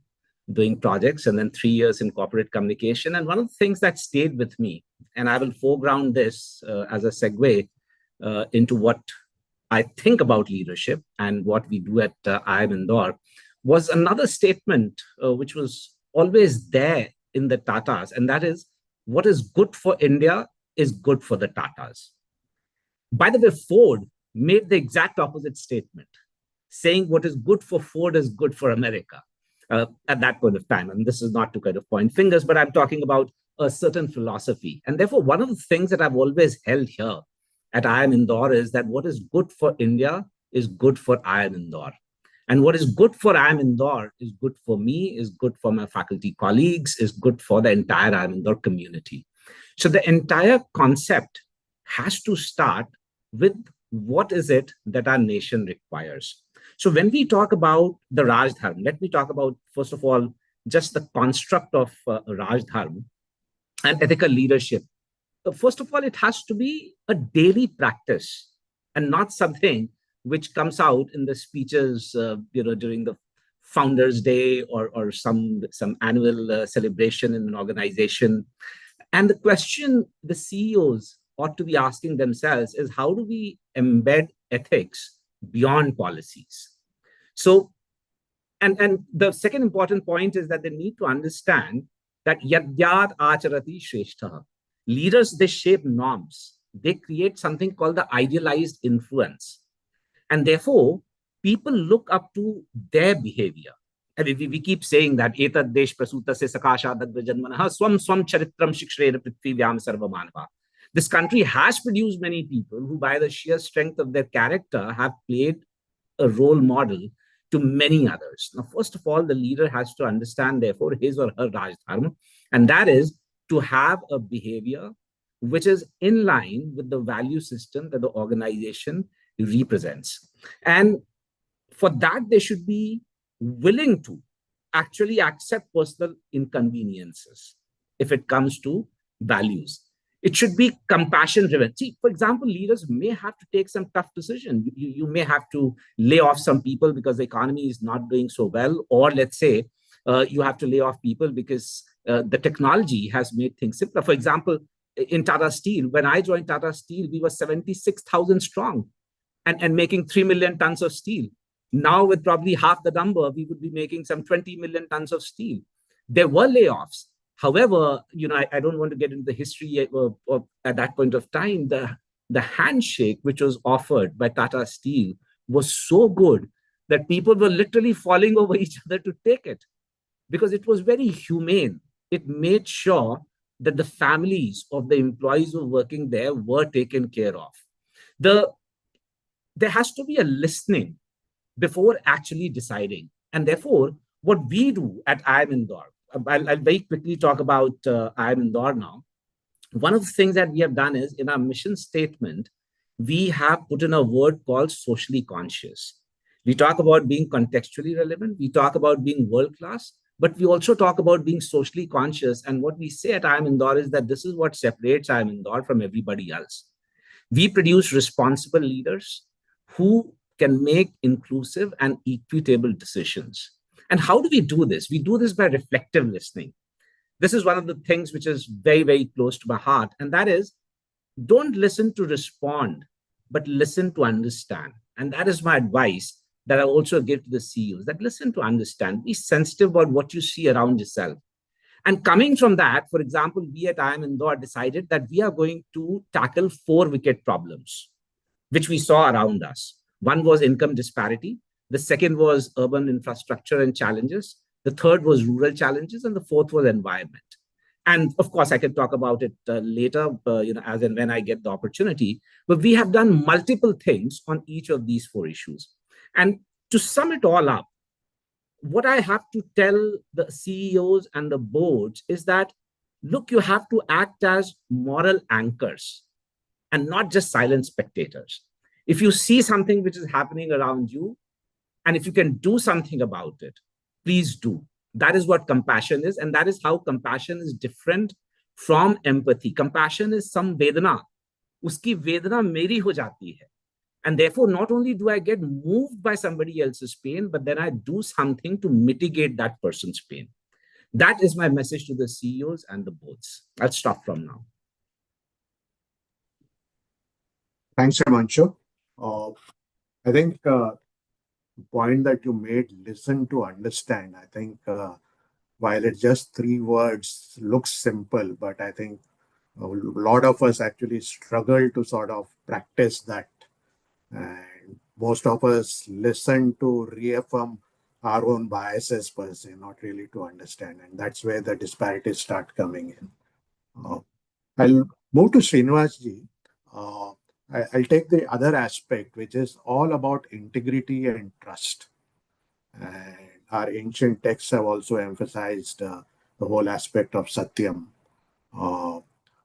doing projects, and then 3 years in corporate communication. And one of the things that stayed with me, and I will foreground this as a segue into what I think about leadership and what we do at IIM Indore, was another statement which was always there in the Tatas, and that is, what is good for India is good for the Tatas. By the way, Ford made the exact opposite statement, saying what is good for Ford is good for America at that point of time. And this is not to kind of point fingers, but I'm talking about a certain philosophy. And therefore, one of the things that I've always held here at IIM Indore is that what is good for India is good for IIM Indore. And what is good for IIM Indore is good for me, is good for my faculty colleagues, is good for the entire IIM Indore community. So the entire concept has to start with what is it that our nation requires. So when we talk about the Raj Dharma, let me talk about, first of all, just the construct of Raj Dharma and ethical leadership. First of all, it has to be a daily practice and not something which comes out in the speeches, during the Founders Day or some annual celebration in an organization. And the question the CEOs ought to be asking themselves is, how do we embed ethics beyond policies? So, and the second important point is that they need to understand that yadyat acharati shrestha. Leaders, they shape norms. They create something called the idealized influence. And therefore, people look up to their behavior. And we keep saying that etad desh prasuta se sakashadad janmanaha swam swam charitram shikshrena prithvivyam sarvamanava. This country has produced many people who, by the sheer strength of their character, have played a role model to many others. Now, first of all, the leader has to understand, therefore, his or her Raj Dharma, And that is to have a behavior which is in line with the value system that the organization represents. And for that, they should be willing to actually accept personal inconveniences if it comes to values. It should be compassion driven. See, for example, leaders may have to take some tough decisions. You may have to lay off some people because the economy is not doing so well, or let's say you have to lay off people because the technology has made things simpler. For example, in Tata Steel, when I joined Tata Steel, we were 76,000 strong and making 3 million tons of steel. Now, with probably half the number, we would be making some 20 million tons of steel. There were layoffs. However, I don't want to get into the history at that point of time. The handshake which was offered by Tata Steel was so good that people were literally falling over each other to take it because it was very humane. It made sure that the families of the employees who were working there were taken care of. There has to be a listening before actually deciding. And therefore, what we do at IIM Indore, I'll very quickly talk about IIM Indore now. One of the things that we have done is in our mission statement, we have put in a word called socially conscious. We talk about being contextually relevant. We talk about being world-class, but we also talk about being socially conscious. And what we say at IIM Indore is that this is what separates IIM Indore from everybody else. We produce responsible leaders who can make inclusive and equitable decisions. And how do we do this? We do this by reflective listening. This is one of the things which is very, very close to my heart. And that is, don't listen to respond, but listen to understand. And that is my advice that I also give to the CEOs, that listen to understand, be sensitive about what you see around yourself. And coming from that, for example, we at IIM Indore decided that we are going to tackle 4 wicked problems, which we saw around us. One was income disparity. The second was urban infrastructure and challenges. The third was rural challenges. And the fourth was environment. And of course, I can talk about it later, as and when I get the opportunity. But we have done multiple things on each of these 4 issues. And to sum it all up, what I have to tell the CEOs and the boards is that, look, you have to act as moral anchors and not just silent spectators. If you see something which is happening around you, and if you can do something about it, please do. That is what compassion is. And that is how compassion is different from empathy. Compassion is some vedana. Uski vedana meri ho jati hai. And therefore, not only do I get moved by somebody else's pain, but then I do something to mitigate that person's pain. That is my message to the CEOs and the boards. I'll stop from now. Thanks, Himanshu. I think the point that you made, listen to understand, I think while it's just 3 words, looks simple, but I think a lot of us actually struggle to sort of practice that. And most of us listen to reaffirm our own biases per se, not really to understand. And that's where the disparities start coming in. I'll move to Srinivasji. I'll take the other aspect, which is all about integrity and trust. And our ancient texts have also emphasized the whole aspect of Satyam.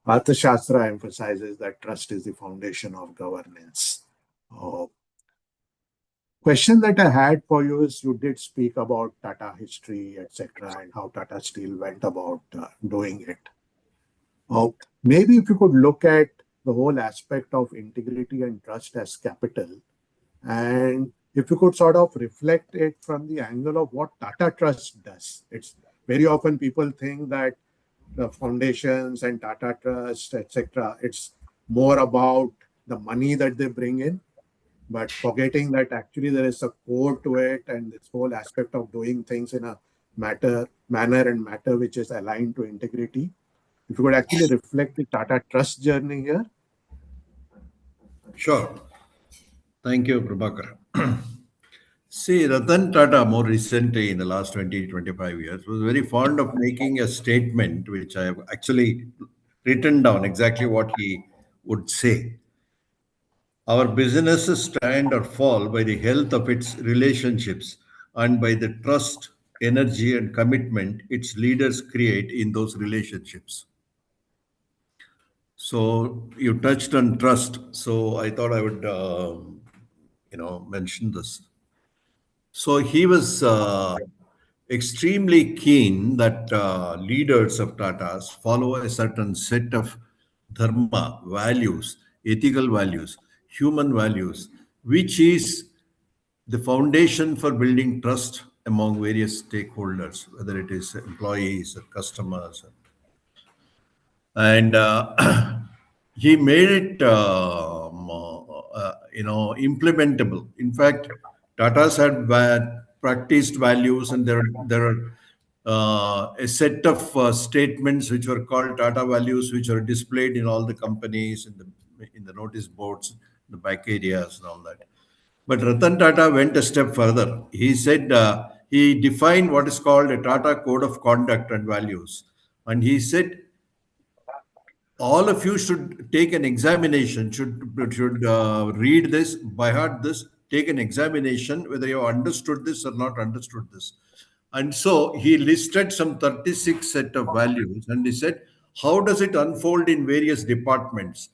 Arthashastra emphasizes that trust is the foundation of governance. Question that I had for you is, you did speak about Tata history, etc., and how Tata Steel went about doing it. Maybe if you could look at the whole aspect of integrity and trust as capital, and if you could sort of reflect it from the angle of what Tata Trust does. It's very often people think that the foundations and Tata Trust, etc., it's more about the money that they bring in, but forgetting that actually there is a core to it, and this whole aspect of doing things in a manner which is aligned to integrity. If you could actually reflect the Tata Trust journey here. Sure. Thank you, Prabhakar. See, Ratan Tata, more recently in the last 20, 25 years, was very fond of making a statement, which I have actually written down exactly what he would say. Our businesses stand or fall by the health of its relationships and by the trust energy, and commitment its leaders create in those relationships. So you touched on trust. So I thought I would, mention this. So he was extremely keen that leaders of Tata's follow a certain set of dharma values, ethical values, human values, which is the foundation for building trust among various stakeholders, whether it is employees or customers. And he made it implementable. In fact, Tata's had practiced values, and there are a set of statements which were called Tata values, which are displayed in all the companies, in the notice boards, the back areas, and all that. But Ratan Tata went a step further. He said he defined what is called a Tata Code of Conduct and Values, and he said all of you should take an examination, should read this, by heart this, take an examination whether you have understood this or not understood this. And so he listed some 36 set of values, and he said, how does it unfold in various departments?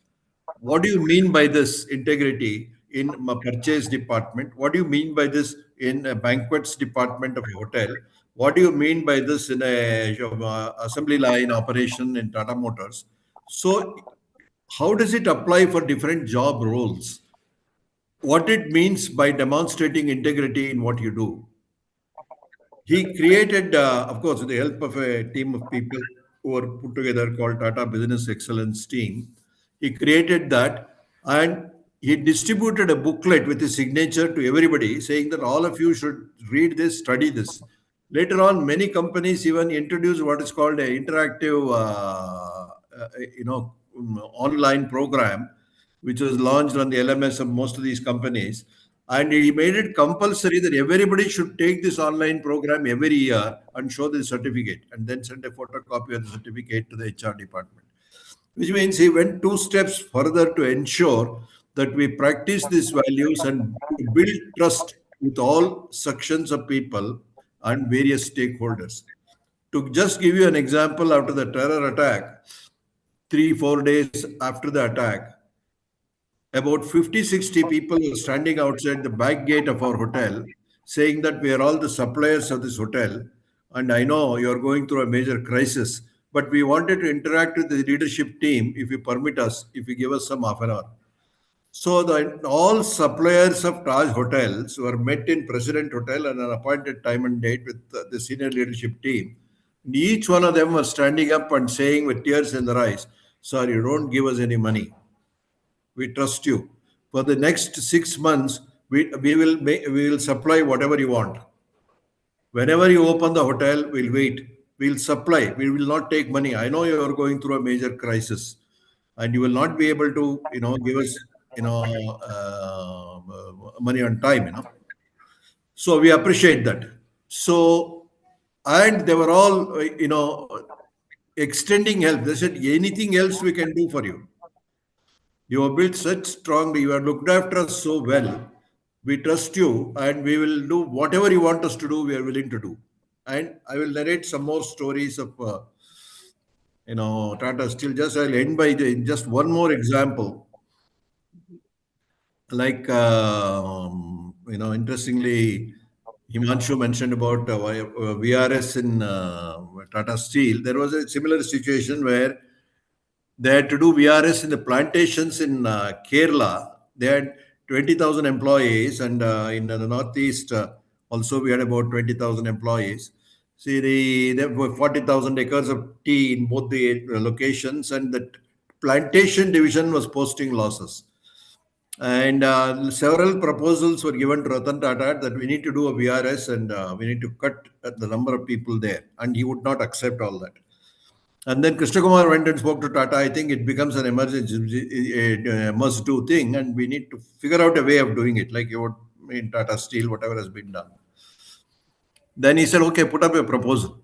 What do you mean by this integrity in a purchase department? What do you mean by this in a banquets department of a hotel? What do you mean by this in a assembly line operation in Tata Motors? So how does it apply for different job roles? What it means by demonstrating integrity in what you do? He created, of course, with the help of a team of people who were put together called Tata Business Excellence Team. He created that, and he distributed a booklet with his signature to everybody, saying that all of you should read this, study this. Later on, many companies even introduced what is called an interactive, online program, which was launched on the LMS of most of these companies. And he made it compulsory that everybody should take this online program every year and show the certificate, and then send a photocopy of the certificate to the HR department. Which means he went two steps further to ensure that we practice these values and build trust with all sections of people and various stakeholders. To just give you an example, after the terror attack, 3 4 days after the attack, about 50 60 people were standing outside the back gate of our hotel saying that we are all the suppliers of this hotel, and I know you are going through a major crisis, but we wanted to interact with the leadership team, if you permit us, if you give us some half an hour. So all suppliers of Taj hotels were met in President Hotel at an appointed time and date with the senior leadership team. And each one of them was standing up and saying with tears in their eyes, "Sir, you don't give us any money. We trust you. For the next 6 months, we will supply whatever you want. Whenever you open the hotel, we'll wait. We'll supply. We will not take money. I know you are going through a major crisis, and you will not be able to, give us, money on time. So we appreciate that. So, and they were all, extending help. They said, anything else we can do for you. You have built such strongly, you have looked after us so well. We trust you, and we will do whatever you want us to do, we are willing to do. And I will narrate some more stories of, Tata Steel. I'll end by just one more example. Like, interestingly, Himanshu mentioned about VRS in Tata Steel. There was a similar situation where they had to do VRS in the plantations in Kerala. They had 20,000 employees, and in the Northeast, also we had about 20,000 employees. See, there were 40,000 acres of tea in both the locations, and the plantation division was posting losses. And several proposals were given to Ratan Tata that we need to do a VRS, and we need to cut the number of people there. And he would not accept all that. And then Krishna Kumar went and spoke to Tata. I think it becomes an emergency, a must-do thing, and we need to figure out a way of doing it, like in Tata Steel, whatever has been done. Then he said, "Okay, put up a proposal."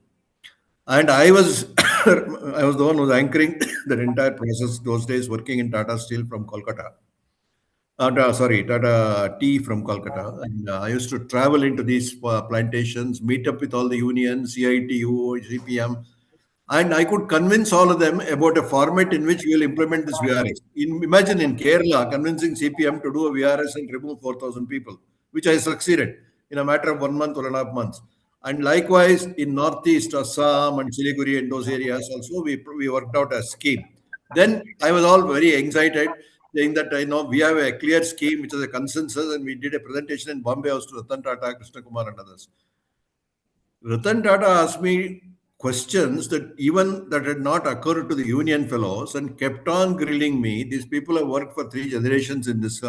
And I was, I was the one who was anchoring the entire process those days, working in Tata Steel from Kolkata. Tata Tea from Kolkata. And I used to travel into these plantations, meet up with all the unions, CITU, CPM, and I could convince all of them about a format in which we will implement this VRS. Imagine in Kerala convincing CPM to do a VRS and remove 4,000 people, which I succeeded in a matter of 1 month or 1.5 months. And likewise in Northeast, Assam and Siliguri and those areas also, we worked out a scheme. Then I was all very excited, saying that I know we have a clear scheme, which is a consensus, and we did a presentation in Bombay House to Ratan Tata, Krishna Kumar, and others. Ratan Tata asked me questions that even that had not occurred to the union fellows and kept on grilling me. These people have worked for 3 generations in this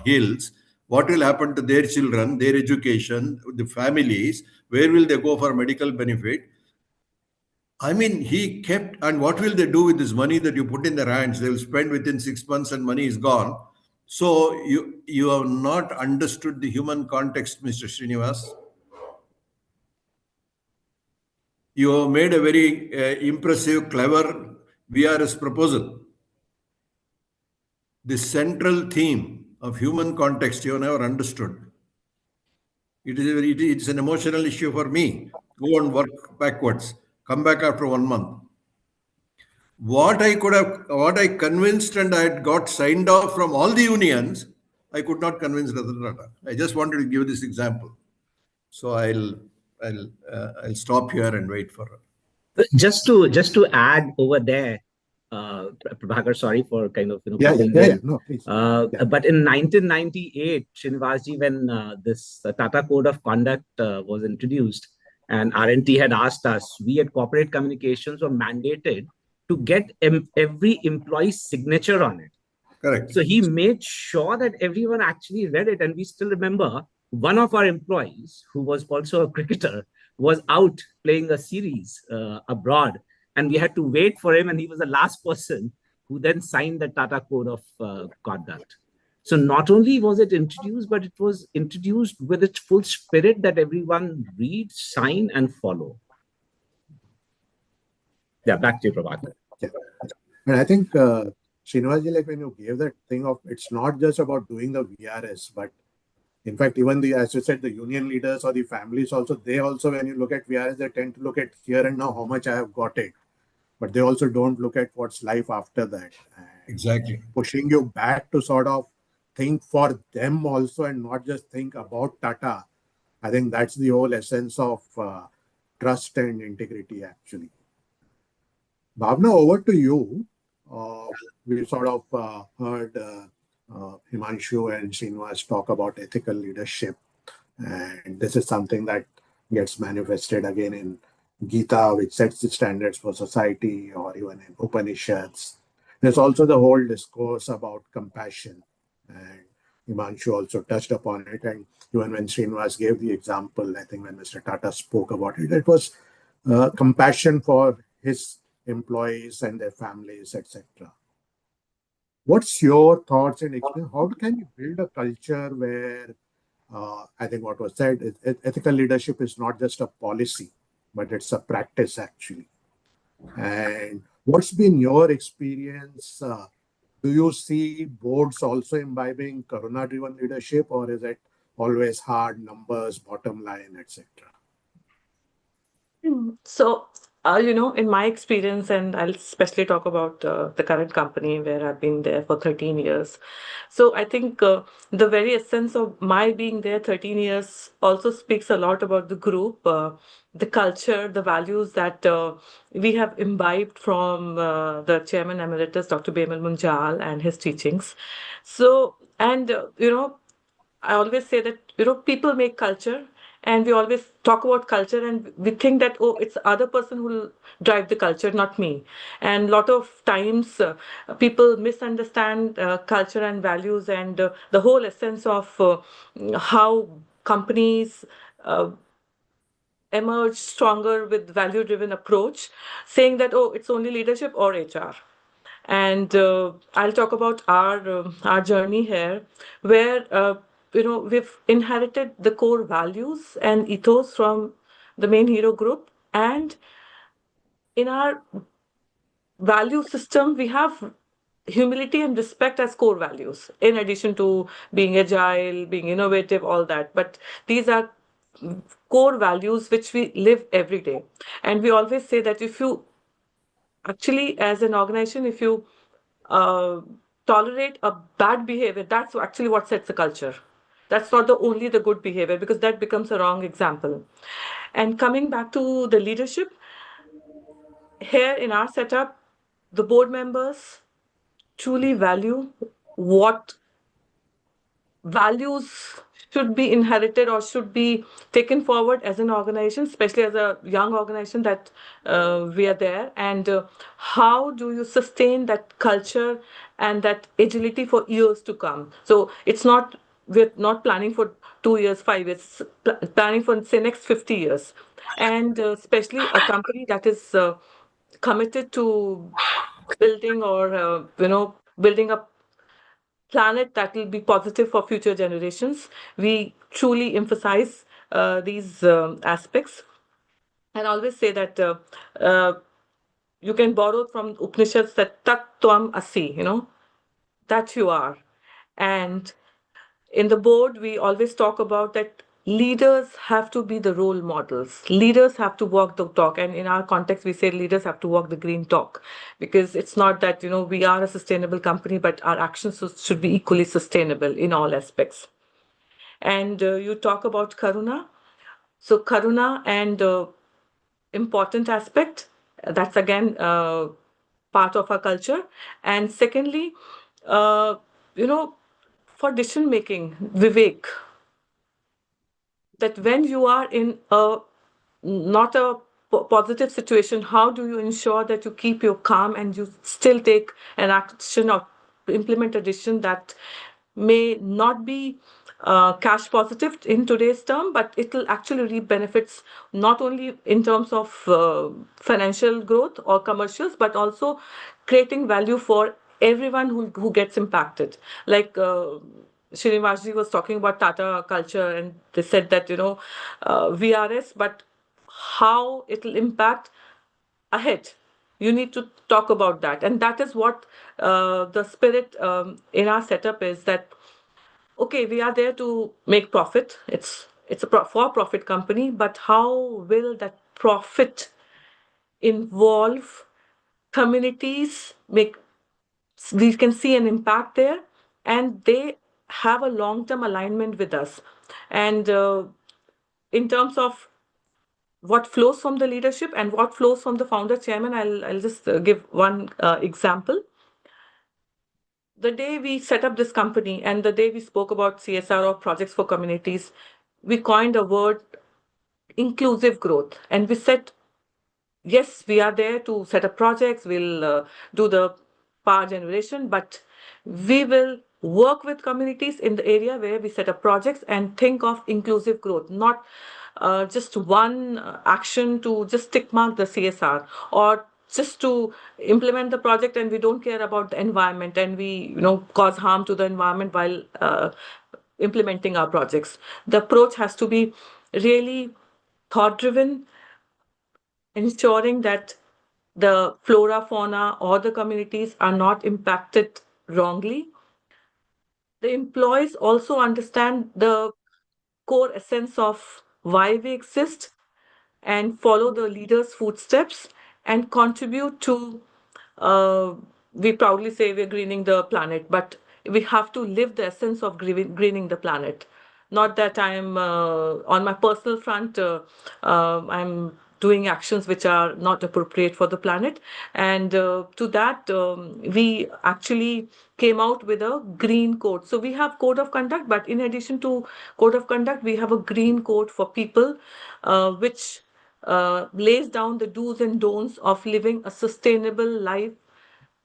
hills. What will happen to their children, their education, the families? Where will they go for medical benefit? I mean, he kept, and what will they do with this money that you put in their hands? They will spend within 6 months and money is gone. So you have not understood the human context, Mr. Srinivas. You have made a very impressive, clever VRS proposal. The central theme of human context you have never understood. It's an emotional issue for me. Go and work backwards. Come back after 1 month. What I convinced and I had got signed off from all the unions, I could not convince Ratan Tata. I just wanted to give this example. So I'll stop here and wait for her. Just to add over there, Prabhakar, sorry for kind of No, please. But in 1998, Srinivasji, when this Tata Code of Conduct was introduced, and R&T had asked us, we at Corporate Communications were mandated to get every employee's signature on it. Correct. So he made sure that everyone actually read it, and we still remember one of our employees, who was also a cricketer, was out playing a series abroad, and we had to wait for him, and he was the last person who then signed the Tata Code of Conduct. So not only was it introduced, but it was introduced with its full spirit that everyone read, sign, and follow. Yeah, back to you, Prabhakar. Yeah. And I think, Srinivasji, like when you gave that thing of, it's not just about doing the VRS, but in fact, even as you said, the union leaders or the families also, they also, when you look at VRS, they tend to look at here and now how much I have got it. But they also don't look at what's life after that. And exactly. Pushing you back to sort of think for them also and not just think about Tata. I think that's the whole essence of trust and integrity, actually. Bhavna, over to you. We sort of heard Himanshu and Srinivas talk about ethical leadership. And this is something that gets manifested again in Gita, which sets the standards for society, or even in Upanishads. There's also the whole discourse about compassion. And Himanshu also touched upon it. And even when Srinivas gave the example, I think when Mr. Tata spoke about it, it was compassion for his employees and their families, etc. What's your thoughts and experience? How can you build a culture where I think what was said is ethical leadership is not just a policy, but it's a practice actually. And what's been your experience? Do you see boards also imbibing Karuna-driven leadership, or is it always hard numbers, bottom line, etc.? So, in my experience, and I'll especially talk about the current company where I've been there for 13 years. So, I think the very essence of my being there 13 years also speaks a lot about the group, the culture, the values that we have imbibed from the chairman emeritus, Dr. Bemal Munjal, and his teachings. So, and, I always say that, people make culture, and we always talk about culture and we think that, oh, it's the other person who will drive the culture, not me. And a lot of times people misunderstand culture and values and the whole essence of how companies emerge stronger with value driven approach, saying that, oh, it's only leadership or HR. And I'll talk about our journey here, where we've inherited the core values and ethos from the main hero group, and in our value system we have humility and respect as core values, in addition to being agile, being innovative, all that. But these are core values which we live every day. And we always say that if you actually, as an organization, if you uh, tolerate a bad behavior, that's actually what sets a culture. That's not the only the good behavior, because that becomes a wrong example. And coming back to the leadership, here in our setup, the board members truly value what values should be inherited or should be taken forward as an organization, especially as a young organization that we are there. And how do you sustain that culture and that agility for years to come? So it's not, we're not planning for 2 years, 5 years, planning for, say, next 50 years. And especially a company that is committed to building or, building a planet that will be positive for future generations. We truly emphasize these aspects. And I always say that uh, you can borrow from Upanishads that tat tvam asi, that you are. And in the board, we always talk about that leaders have to be the role models. Leaders have to walk the talk. And in our context, we say leaders have to walk the green talk, because it's not that, we are a sustainable company, but our actions should be equally sustainable in all aspects. And you talk about Karuna. So Karuna and important aspect, that's again part of our culture. And secondly, uh, you know, for decision making, Vivek, that when you are in a not a positive situation, how do you ensure that you keep your calm and you still take an action or implement a decision that may not be cash positive in today's term, but it will actually reap benefits not only in terms of financial growth or commercials, but also creating value for everyone who gets impacted. Like Srinivasji was talking about Tata culture, and they said that, VRS, but how it will impact ahead. You need to talk about that. And that is what the spirit in our setup is, that, okay, we are there to make profit. It's a for-profit company, but how will that profit involve communities, make we can see an impact there, and they have a long-term alignment with us. And in terms of what flows from the leadership and what flows from the founder chairman, I'll just give one example. The day we set up this company and the day we spoke about CSR or projects for communities, we coined a word, inclusive growth. And we said, yes, we are there to set up projects, we'll do the power generation, but we will work with communities in the area where we set up projects and think of inclusive growth, not just one action to just tick mark the CSR, or just to implement the project and we don't care about the environment and we cause harm to the environment while implementing our projects. The approach has to be really thought driven, ensuring that the flora, fauna, or the communities are not impacted wrongly. The employees also understand the core essence of why we exist and follow the leader's footsteps and contribute to, uh, we proudly say we're greening the planet, but we have to live the essence of greening the planet. Not that I'm on my personal front, I'm doing actions which are not appropriate for the planet. And to that, we actually came out with a green code. So we have code of conduct, but in addition to code of conduct, we have a green code for people, which lays down the do's and don'ts of living a sustainable life,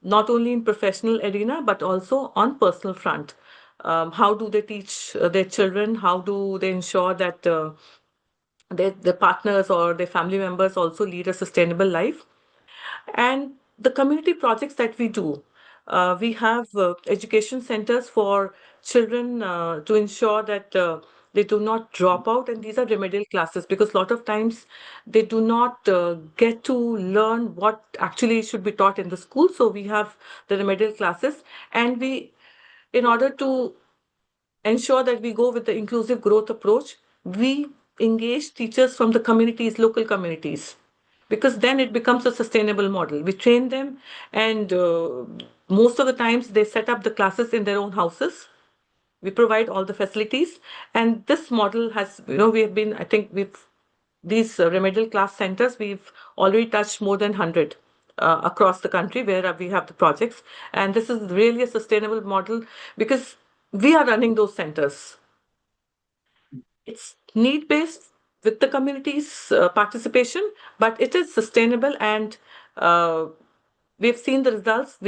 not only in professional arena but also on personal front. How do they teach their children? How do they ensure that their partners or their family members also lead a sustainable life? And the community projects that we do, we have education centers for children to ensure that they do not drop out, and these are remedial classes because a lot of times they do not get to learn what actually should be taught in the school. So we have the remedial classes, and in order to ensure that we go with the inclusive growth approach, we engage teachers from the communities, local communities, because then it becomes a sustainable model. We train them, and most of the times they set up the classes in their own houses. We provide all the facilities, and this model has, we have been, I think these remedial class centers, we've already touched more than 100 across the country where we have the projects. And this is really a sustainable model because we are running those centers. It's need based with the community's participation, but it is sustainable, and uh, we've seen the results,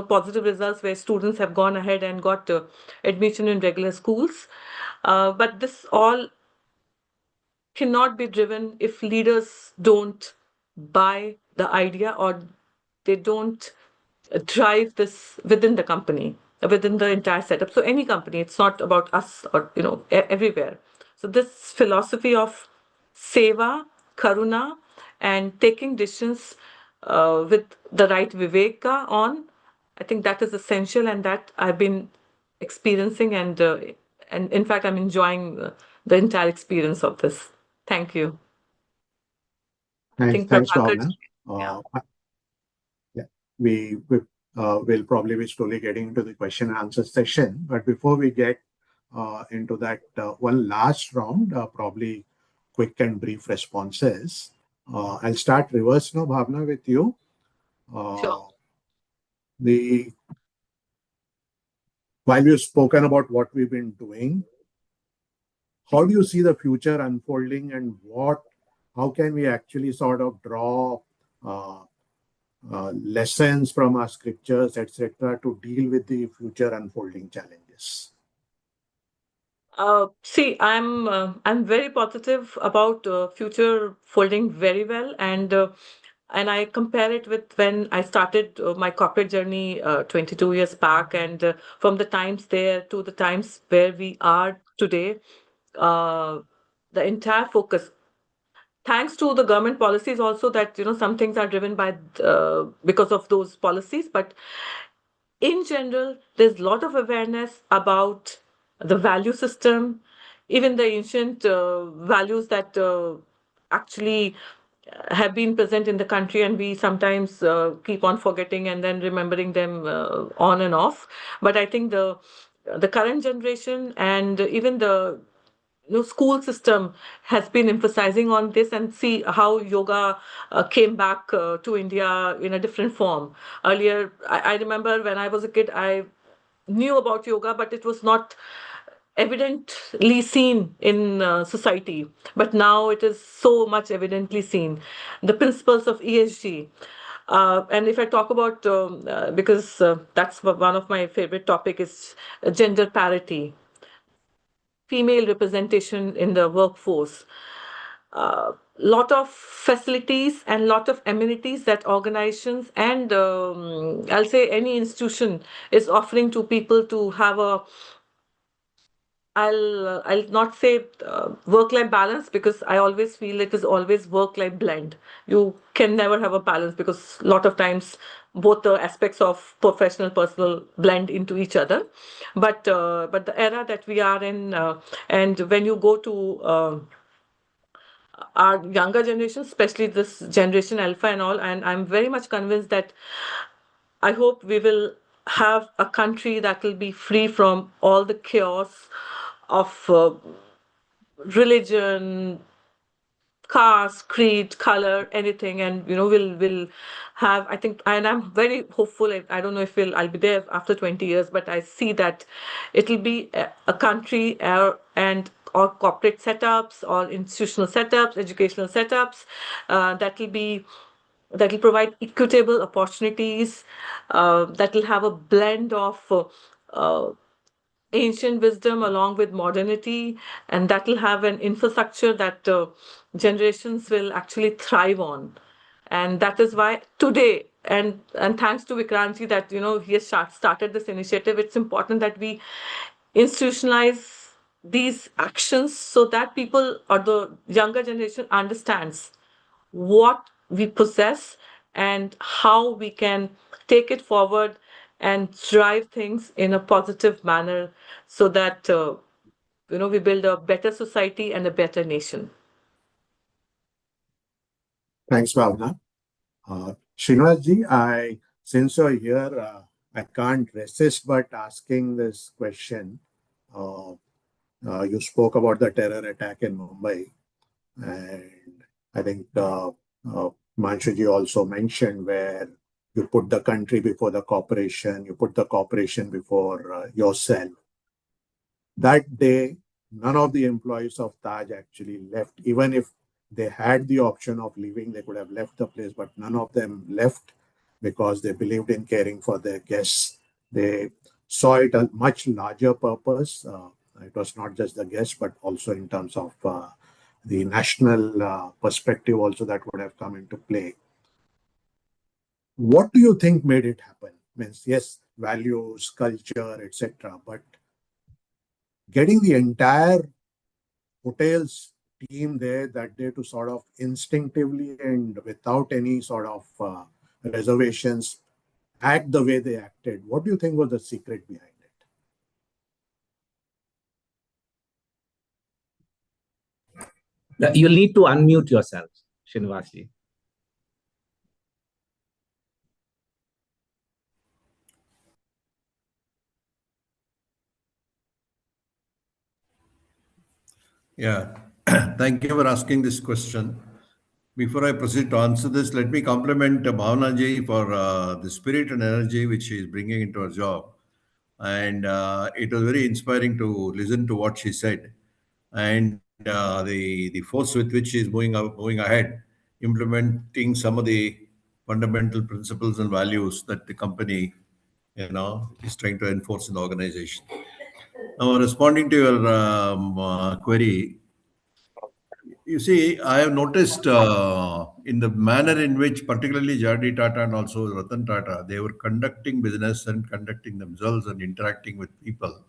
positive results where students have gone ahead and got admission in regular schools. But this all cannot be driven if leaders don't buy the idea, or they don't drive this within the company, within the entire setup. So any company, it's not about us or everywhere. So this philosophy of seva, karuna, and taking decisions with the right viveka on, I think that is essential, and that I've been experiencing, and in fact I'm enjoying the entire experience of this. Thank you. I think Thanks, Prabhakar. Bhavna. Yeah. Yeah, we will probably be slowly getting into the question and answer session. But before we get into that one last round, probably quick and brief responses. I'll start reverse now, Bhavna, with you. Sure. The While you've spoken about what we've been doing, how do you see the future unfolding, and how can we actually sort of draw lessons from our scriptures, etc., to deal with the future unfolding challenges? See, I'm very positive about future folding very well, and I compare it with when I started my corporate journey 22 years back, and from the times there to the times where we are today, uh, the entire focus, thanks to the government policies also, that some things are driven by because of those policies, but in general, there's a lot of awareness about the value system, even the ancient values that actually have been present in the country, and we sometimes keep on forgetting and then remembering them on and off. But I think the current generation and even the school system has been emphasizing on this, and see how yoga came back to India in a different form. Earlier, I remember when I was a kid, I knew about yoga, but it was not evidently seen in society. But now it is so much evidently seen. The principles of ESG. And if I talk about, because that's one of my favorite topic is gender parity, female representation in the workforce. Lot of facilities and lot of amenities that organizations and I'll say any institution is offering to people to have I'll not say work-life balance, because I always feel it is always work-life blend. You can never have a balance because a lot of times both the aspects of professional, personal blend into each other. But the era that we are in, and when you go to our younger generation, especially this generation Alpha and all, and I'm very much convinced that I hope we will have a country that will be free from all the chaos of religion, caste, creed, color, anything, and we'll have. I think, and I'm very hopeful. I don't know if I'll be there after 20 years, but I see that it'll be a country and or corporate setups or institutional setups, educational setups that will provide equitable opportunities, that will have a blend of ancient wisdom along with modernity, and that will have an infrastructure that generations will actually thrive on. And that is why today, and thanks to Vikrantji that he has started this initiative, it's important that we institutionalize these actions so that people or the younger generation understands what we possess and how we can take it forward and drive things in a positive manner so that we build a better society and a better nation. Thanks, Bhavna. Srinivasji, since you're here, I can't resist but asking this question. You spoke about the terror attack in Mumbai, and I think Manshuji also mentioned where you put the country before the corporation, you put the corporation before yourself. That day, none of the employees of Taj actually left. Even if they had the option of leaving, they could have left the place, but none of them left because they believed in caring for their guests. They saw it a much larger purpose. It was not just the guests, but also in terms of the national perspective also that would have come into play. What do you think made it happen? Means, yes, values, culture, etc. But getting the entire hotel's team there that day to sort of instinctively and without any sort of reservations act the way they acted, what do you think was the secret behind it? You'll need to unmute yourself, Srinivasji. Yeah, thank you for asking this question. Before I proceed to answer this, let me compliment Bhavna ji for the spirit and energy which she is bringing into her job. And it was very inspiring to listen to what she said, and the force with which she is moving ahead, implementing some of the fundamental principles and values that the company, is trying to enforce in the organization. Now, responding to your query, you see, I have noticed in the manner in which, particularly Jayadi Tata and also Ratan Tata, they were conducting business and conducting themselves and interacting with people.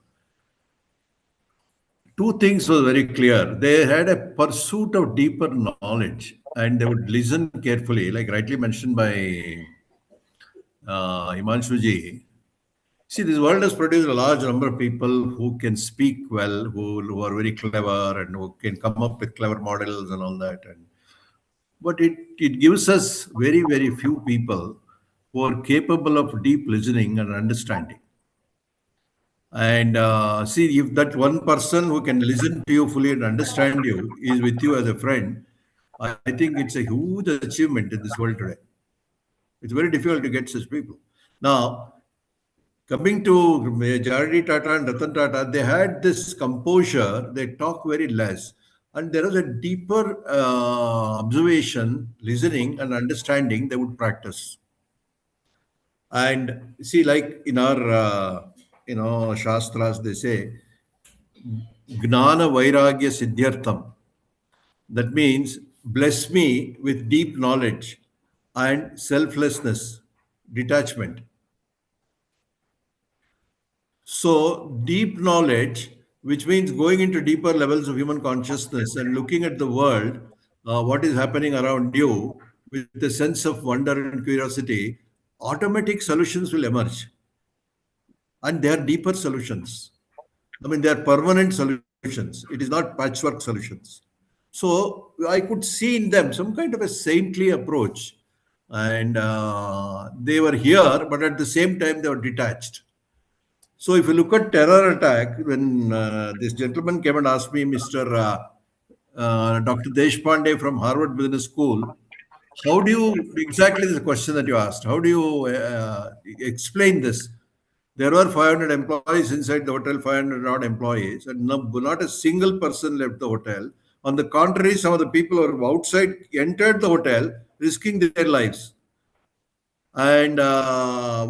Two things were very clear. They had a pursuit of deeper knowledge, and they would listen carefully, like rightly mentioned by Himanshu ji. See, this world has produced a large number of people who can speak well, who are very clever, and who can come up with clever models and all that. But it gives us very, very few people who are capable of deep listening and understanding. And see, if that one person who can listen to you fully and understand you is with you as a friend, I think it's a huge achievement in this world today. It's very difficult to get such people. Now, coming to Jayadi Tata and Ratan Tata, they had this composure, they talk very less. And there was a deeper observation, listening, and understanding they would practice. And see, like in our, Shastras, they say, Gnana Vairagya Siddhyartham. That means, bless me with deep knowledge and selflessness, detachment. So, deep knowledge, which means going into deeper levels of human consciousness and looking at the world, what is happening around you, with a sense of wonder and curiosity, automatic solutions will emerge. And they are deeper solutions. I mean, they are permanent solutions. It is not patchwork solutions. So, I could see in them some kind of a saintly approach. And they were here, but at the same time, they were detached. So if you look at terror attack, when this gentleman came and asked me, Mr. Dr. Deshpande from Harvard Business School, how do you, exactly the question that you asked, how do you explain this? There were 500 employees inside the hotel, 500 odd employees, and not a single person left the hotel. On the contrary, some of the people who were outside entered the hotel, risking their lives. And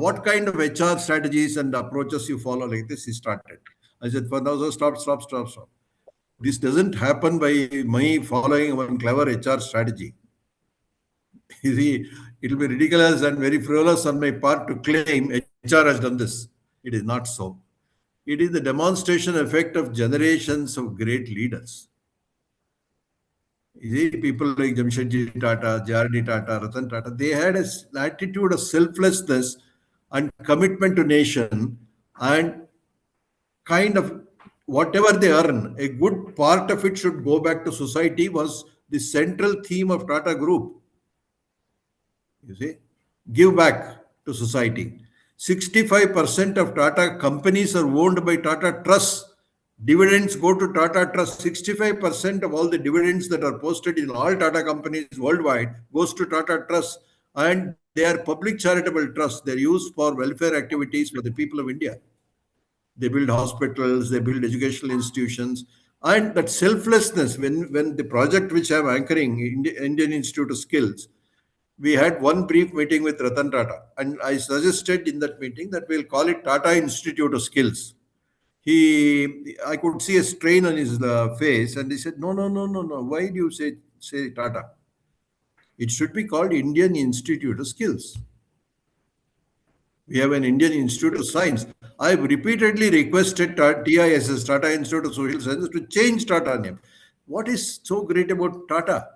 what kind of HR strategies and approaches you follow like this? He started. I said, for now, so stop. This doesn't happen by my following one clever HR strategy. You see, it will be ridiculous and very frivolous on my part to claim HR has done this. It is not so. It is the demonstration effect of generations of great leaders. You see, people like Jamshedji Tata, J.R.D. Tata, Ratan Tata, they had an attitude of selflessness and commitment to nation, and kind of whatever they earn, a good part of it should go back to society was the central theme of Tata Group. You see, give back to society. 65% of Tata companies are owned by Tata Trusts. Dividends go to Tata Trust. 65% of all the dividends that are posted in all Tata companies worldwide goes to Tata Trust. And they are public charitable trusts. They're used for welfare activities for the people of India. They build hospitals, they build educational institutions. And that selflessness, when the project which I'm anchoring, Indian Institute of Skills, we had one brief meeting with Ratan Tata, and I suggested in that meeting that we'll call it Tata Institute of Skills. I could see a strain on his face, and he said, "No, no, no, no, no. Why do you say Tata? It should be called Indian Institute of Skills. We have an Indian Institute of Science." I've repeatedly requested TISS, Tata Institute of Social Sciences, to change Tata name. What is so great about Tata?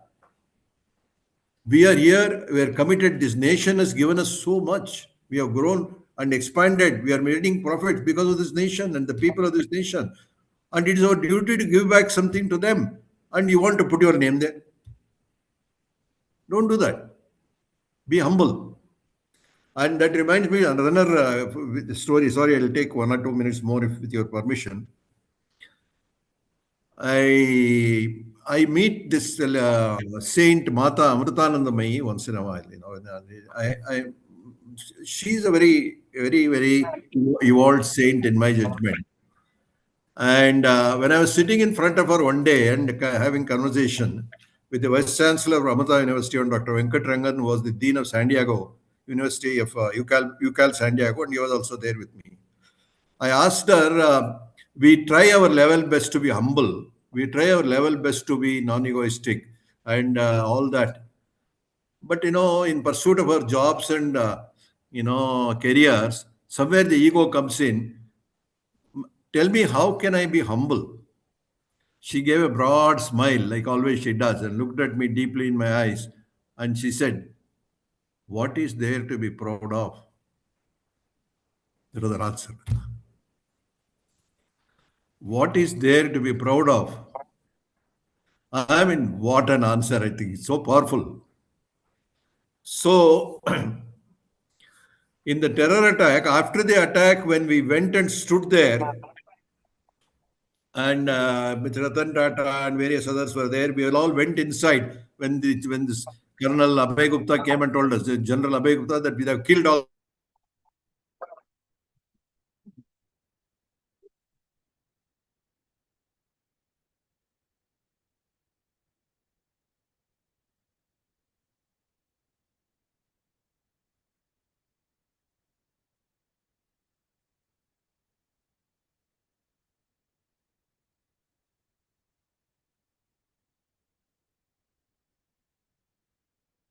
We are here, we are committed. This nation has given us so much. We have grown and expanded. We are making profits because of this nation and the people of this nation. And it is our duty to give back something to them. And you want to put your name there. Don't do that. Be humble. And that reminds me another story. Sorry, I'll take 1 or 2 minutes more with your permission. I meet this Saint Mata Amritanandamayi once in a while. She's a very, very, very evolved saint in my judgment. And when I was sitting in front of her one day and having conversation with the Vice Chancellor of Ramata University, and Dr. Venkat Rangan, who was the Dean of San Diego University of UCAL San Diego, and he was also there with me. I asked her, we try our level best to be humble. We try our level best to be non-egoistic and all that. But, in pursuit of our jobs and, careers, somewhere the ego comes in. Tell me, how can I be humble? She gave a broad smile, like always she does, and looked at me deeply in my eyes. And she said, "What is there to be proud of?" That was her answer. What is there to be proud of? I mean, what an answer, I think. It's so powerful. So, in the terror attack, after the attack, when we went and stood there, and with Ratan Tata and various others were there, we all went inside when this Colonel Abhay Gupta came and told us, General Abhay Gupta, that we have killed all.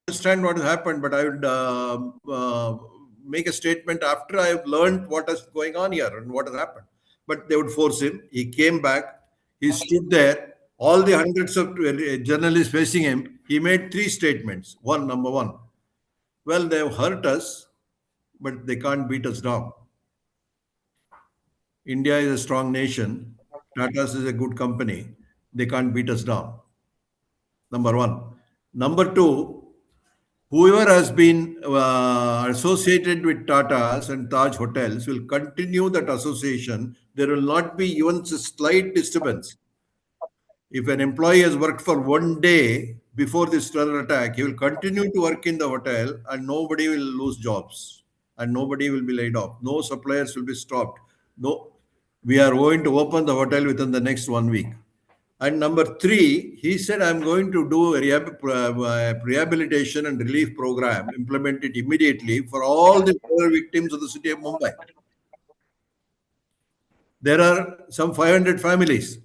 Understand what has happened, but I would make a statement after I have learned what is going on here and what has happened. But they would force him. He came back. He stood there. All the hundreds of journalists facing him, he made three statements. Number one, well, they have hurt us, but they can't beat us down. India is a strong nation. Tata's is a good company. They can't beat us down. Number one. Number two, whoever has been associated with Tata's and Taj Hotels will continue that association. There will not be even a slight disturbance. If an employee has worked for one day before this terror attack, he will continue to work in the hotel and nobody will lose jobs and nobody will be laid off. No suppliers will be stopped. No, we are going to open the hotel within the next 1 week. And number three, he said, I'm going to do a rehabilitation and relief program, implement it immediately for all the victims of the city of Mumbai. There are some 500 families.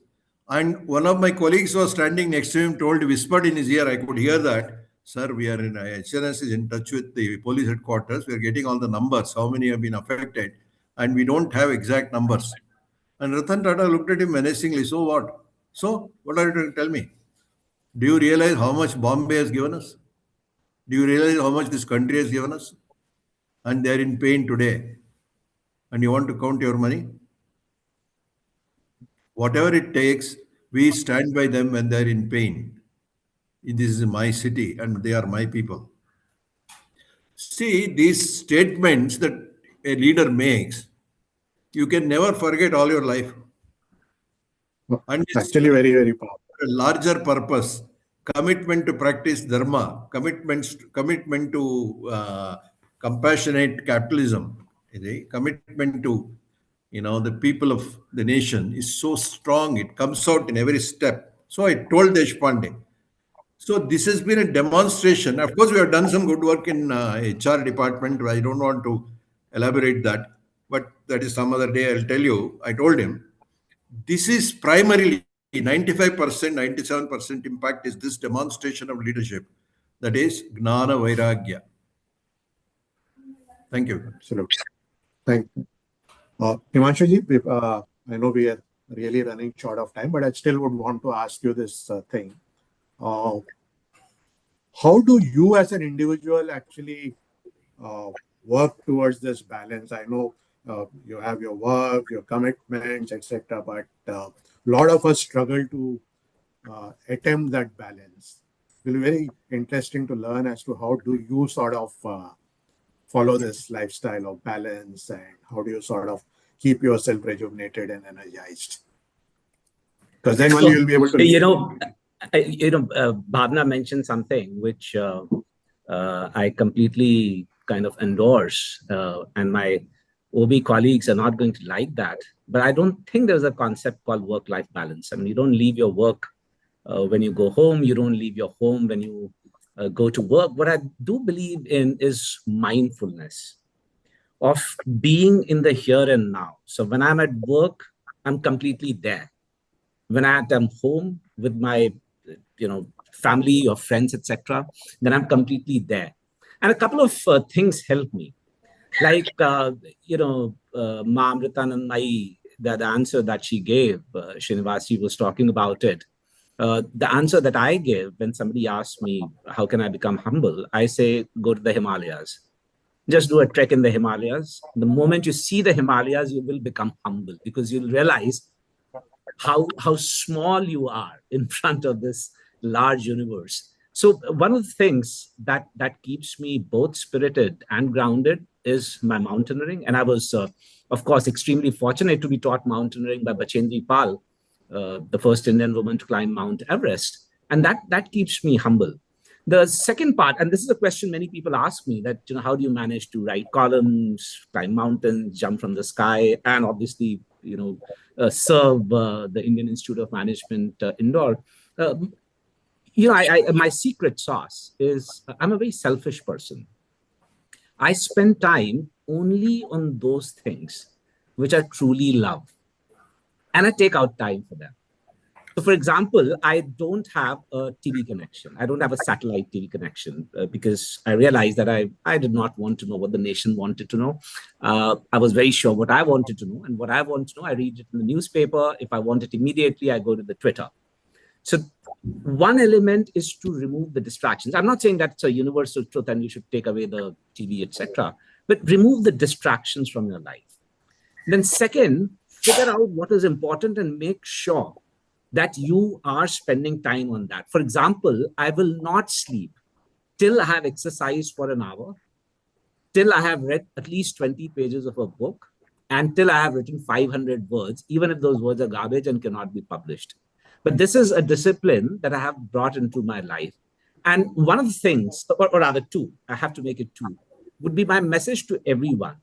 And one of my colleagues was standing next to him, whispered in his ear, I could hear that, sir, we are in, HNS is in touch with the police headquarters. We are getting all the numbers, how many have been affected, and we don't have exact numbers. And Ratan Tata looked at him menacingly. So what? So, what are you trying to tell me? Do you realize how much Bombay has given us? Do you realize how much this country has given us? And they're in pain today. And you want to count your money? Whatever it takes, we stand by them when they're in pain. This is my city and they are my people. See, these statements that a leader makes, you can never forget all your life. And it's Actually, very, very powerful. a larger purpose, commitment to practice dharma, commitment to compassionate capitalism, commitment to the people of the nation is so strong. It comes out in every step. So I told Deshpande. So this has been a demonstration. Of course, we have done some good work in HR department. I don't want to elaborate that, but that is some other day. I'll tell you. I told him this is primarily 95%, 97% impact is this demonstration of leadership. That is Gnana Vairagya. Thank you. Absolutely. Thank you. Himanshuji, I know we are really running short of time, but I still would want to ask you this thing. How do you as an individual actually work towards this balance? I know you have your work, your commitments, etc., but a lot of us struggle to attempt that balance. It will be very interesting to learn as to how do you sort of follow this lifestyle of balance, and how do you sort of keep yourself rejuvenated and energized? Because then only you'll be able to. Bhavna mentioned something which I completely kind of endorse, and my OB colleagues are not going to like that. But I don't think there's a concept called work-life balance. I mean, you don't leave your work when you go home. You don't leave your home when you go to work. What I do believe in is mindfulness of being in the here and now. So when I'm at work, I'm completely there. When I'm home with my family or friends, etc., then I'm completely there. And a couple of things help me. Like, Ma'am Ritanandai, the answer that she gave, Srinivasi was talking about it. The answer that I give when somebody asks me, how can I become humble? I say, go to the Himalayas. Just do a trek in the Himalayas. The moment you see the Himalayas, you will become humble, because you'll realize how small you are in front of this large universe. So one of the things that keeps me both spirited and grounded is my mountaineering. And I was, of course, extremely fortunate to be taught mountaineering by Bachendri Pal, the first Indian woman to climb Mount Everest. And that keeps me humble. The second part, and this is a question many people ask me, that how do you manage to write columns, climb mountains, jump from the sky, and obviously serve the Indian Institute of Management Indore. My secret sauce is I'm a very selfish person. I spend time only on those things which I truly love, and I take out time for them. So, for example, I don't have a TV connection. I don't have a satellite TV connection because I realized that I did not want to know what the nation wanted to know. I was very sure what I wanted to know. And what I want to know, I read it in the newspaper. If I want it immediately, I go to the Twitter. So one element is to remove the distractions. I'm not saying that's a universal truth and you should take away the TV, etc., but remove the distractions from your life. Then second, figure out what is important and make sure that you are spending time on that. For example, I will not sleep till I have exercised for an hour, till I have read at least 20 pages of a book, and till I have written 500 words, even if those words are garbage and cannot be published. But this is a discipline that I have brought into my life. And one of the things, or rather two, I have to make it two, would be my message to everyone.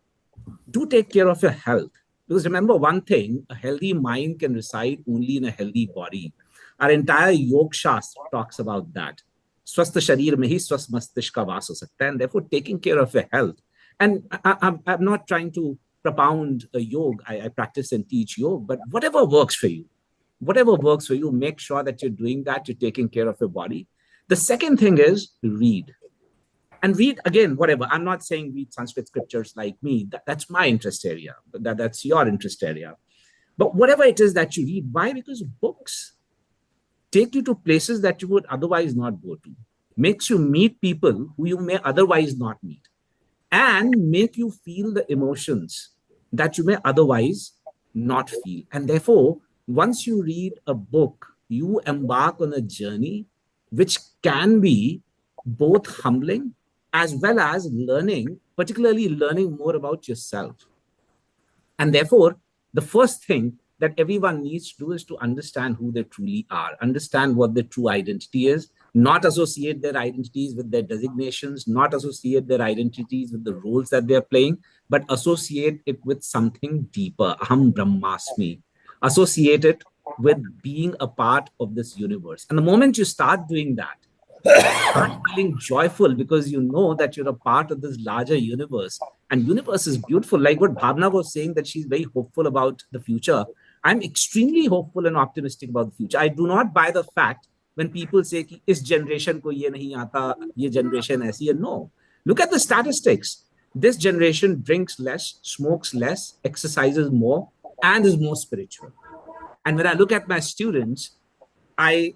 Do take care of your health. Because remember one thing, a healthy mind can reside only in a healthy body. Our entire Yoga Shastra talks about that. Swasth sharir mein hi swasth mastish ka vaas ho sakta hai, and therefore taking care of your health. And I'm not trying to propound a yoga. I practice and teach yoga, but whatever works for you, make sure that you're doing that, you're taking care of your body. The second thing is read. And read, again, whatever. I'm not saying read Sanskrit scriptures like me. That's my interest area. That's your interest area. But whatever it is that you read, why? Because books take you to places that you would otherwise not go to, makes you meet people who you may otherwise not meet, and make you feel the emotions that you may otherwise not feel. And therefore, once you read a book, you embark on a journey which can be both humbling as well as learning, particularly learning more about yourself. And therefore, the first thing that everyone needs to do is to understand who they truly are, understand what their true identity is, not associate their identities with their designations, not associate their identities with the roles that they're playing, but associate it with something deeper. Aham Brahmasmi. Associate it with being a part of this universe. And the moment you start doing that, start feeling joyful because you know that you're a part of this larger universe. And universe is beautiful. Like what Bhavna was saying, that she's very hopeful about the future. I'm extremely hopeful and optimistic about the future. I do not buy the fact when people say कि इस generation को ये नहीं आता, ये generation ऐसी है. No. Look at the statistics. This generation drinks less, smokes less, exercises more, and is more spiritual. And when I look at my students, I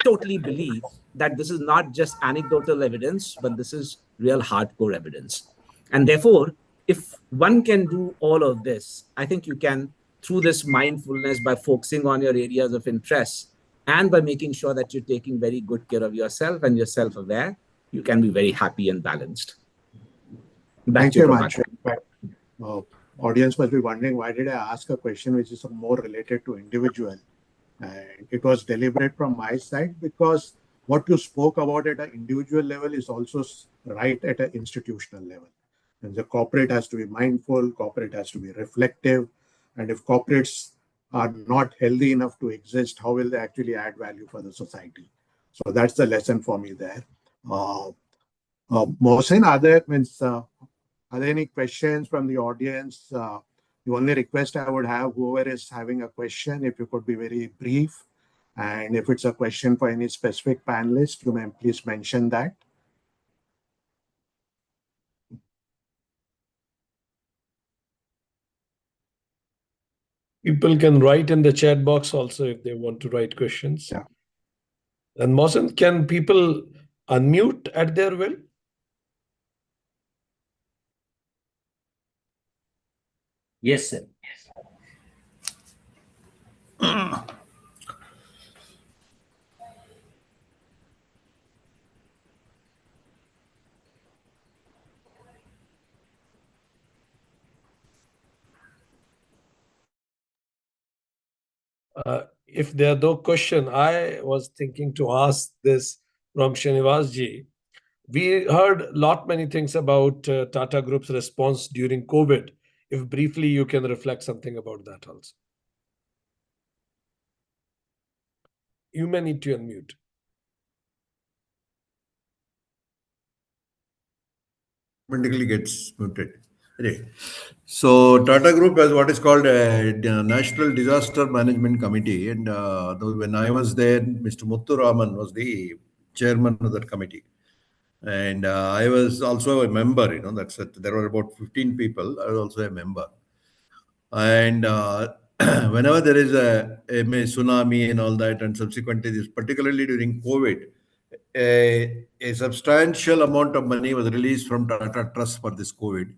totally believe that this is not just anecdotal evidence, but this is real hardcore evidence. And therefore, if one can do all of this, I think you can, through this mindfulness, by focusing on your areas of interest and by making sure that you're taking very good care of yourself and you're self-aware, you can be very happy and balanced. Thank you much. Audience must be wondering, why did I ask a question which is more related to individual? And it was deliberate from my side, because what you spoke about at an individual level is also right at an institutional level. And the corporate has to be mindful, corporate has to be reflective. And if corporates are not healthy enough to exist, how will they actually add value for the society? So that's the lesson for me there. Mohsin, are there any questions from the audience? The only request I would have, whoever is having a question, if you could be very brief. And if it's a question for any specific panelist, you may please mention that. People can write in the chat box also if they want to write questions. Yeah. And Mohsen, can people unmute at their will? Yes, sir. If there are no question, I was thinking to ask this from Srinivasji. We heard many things about Tata Group's response during COVID. If briefly you can reflect something about that also. You may need to unmute. Automatically gets muted. Anyway, so Tata Group has what is called a National Disaster Management Committee, and when I was there, Mr. Muthuraman was the chairman of that committee, and I was also a member. That's it. There were about 15 people. I was also a member, and whenever there is a tsunami and all that, and subsequently this, particularly during COVID, a substantial amount of money was released from Tata Trust for this COVID.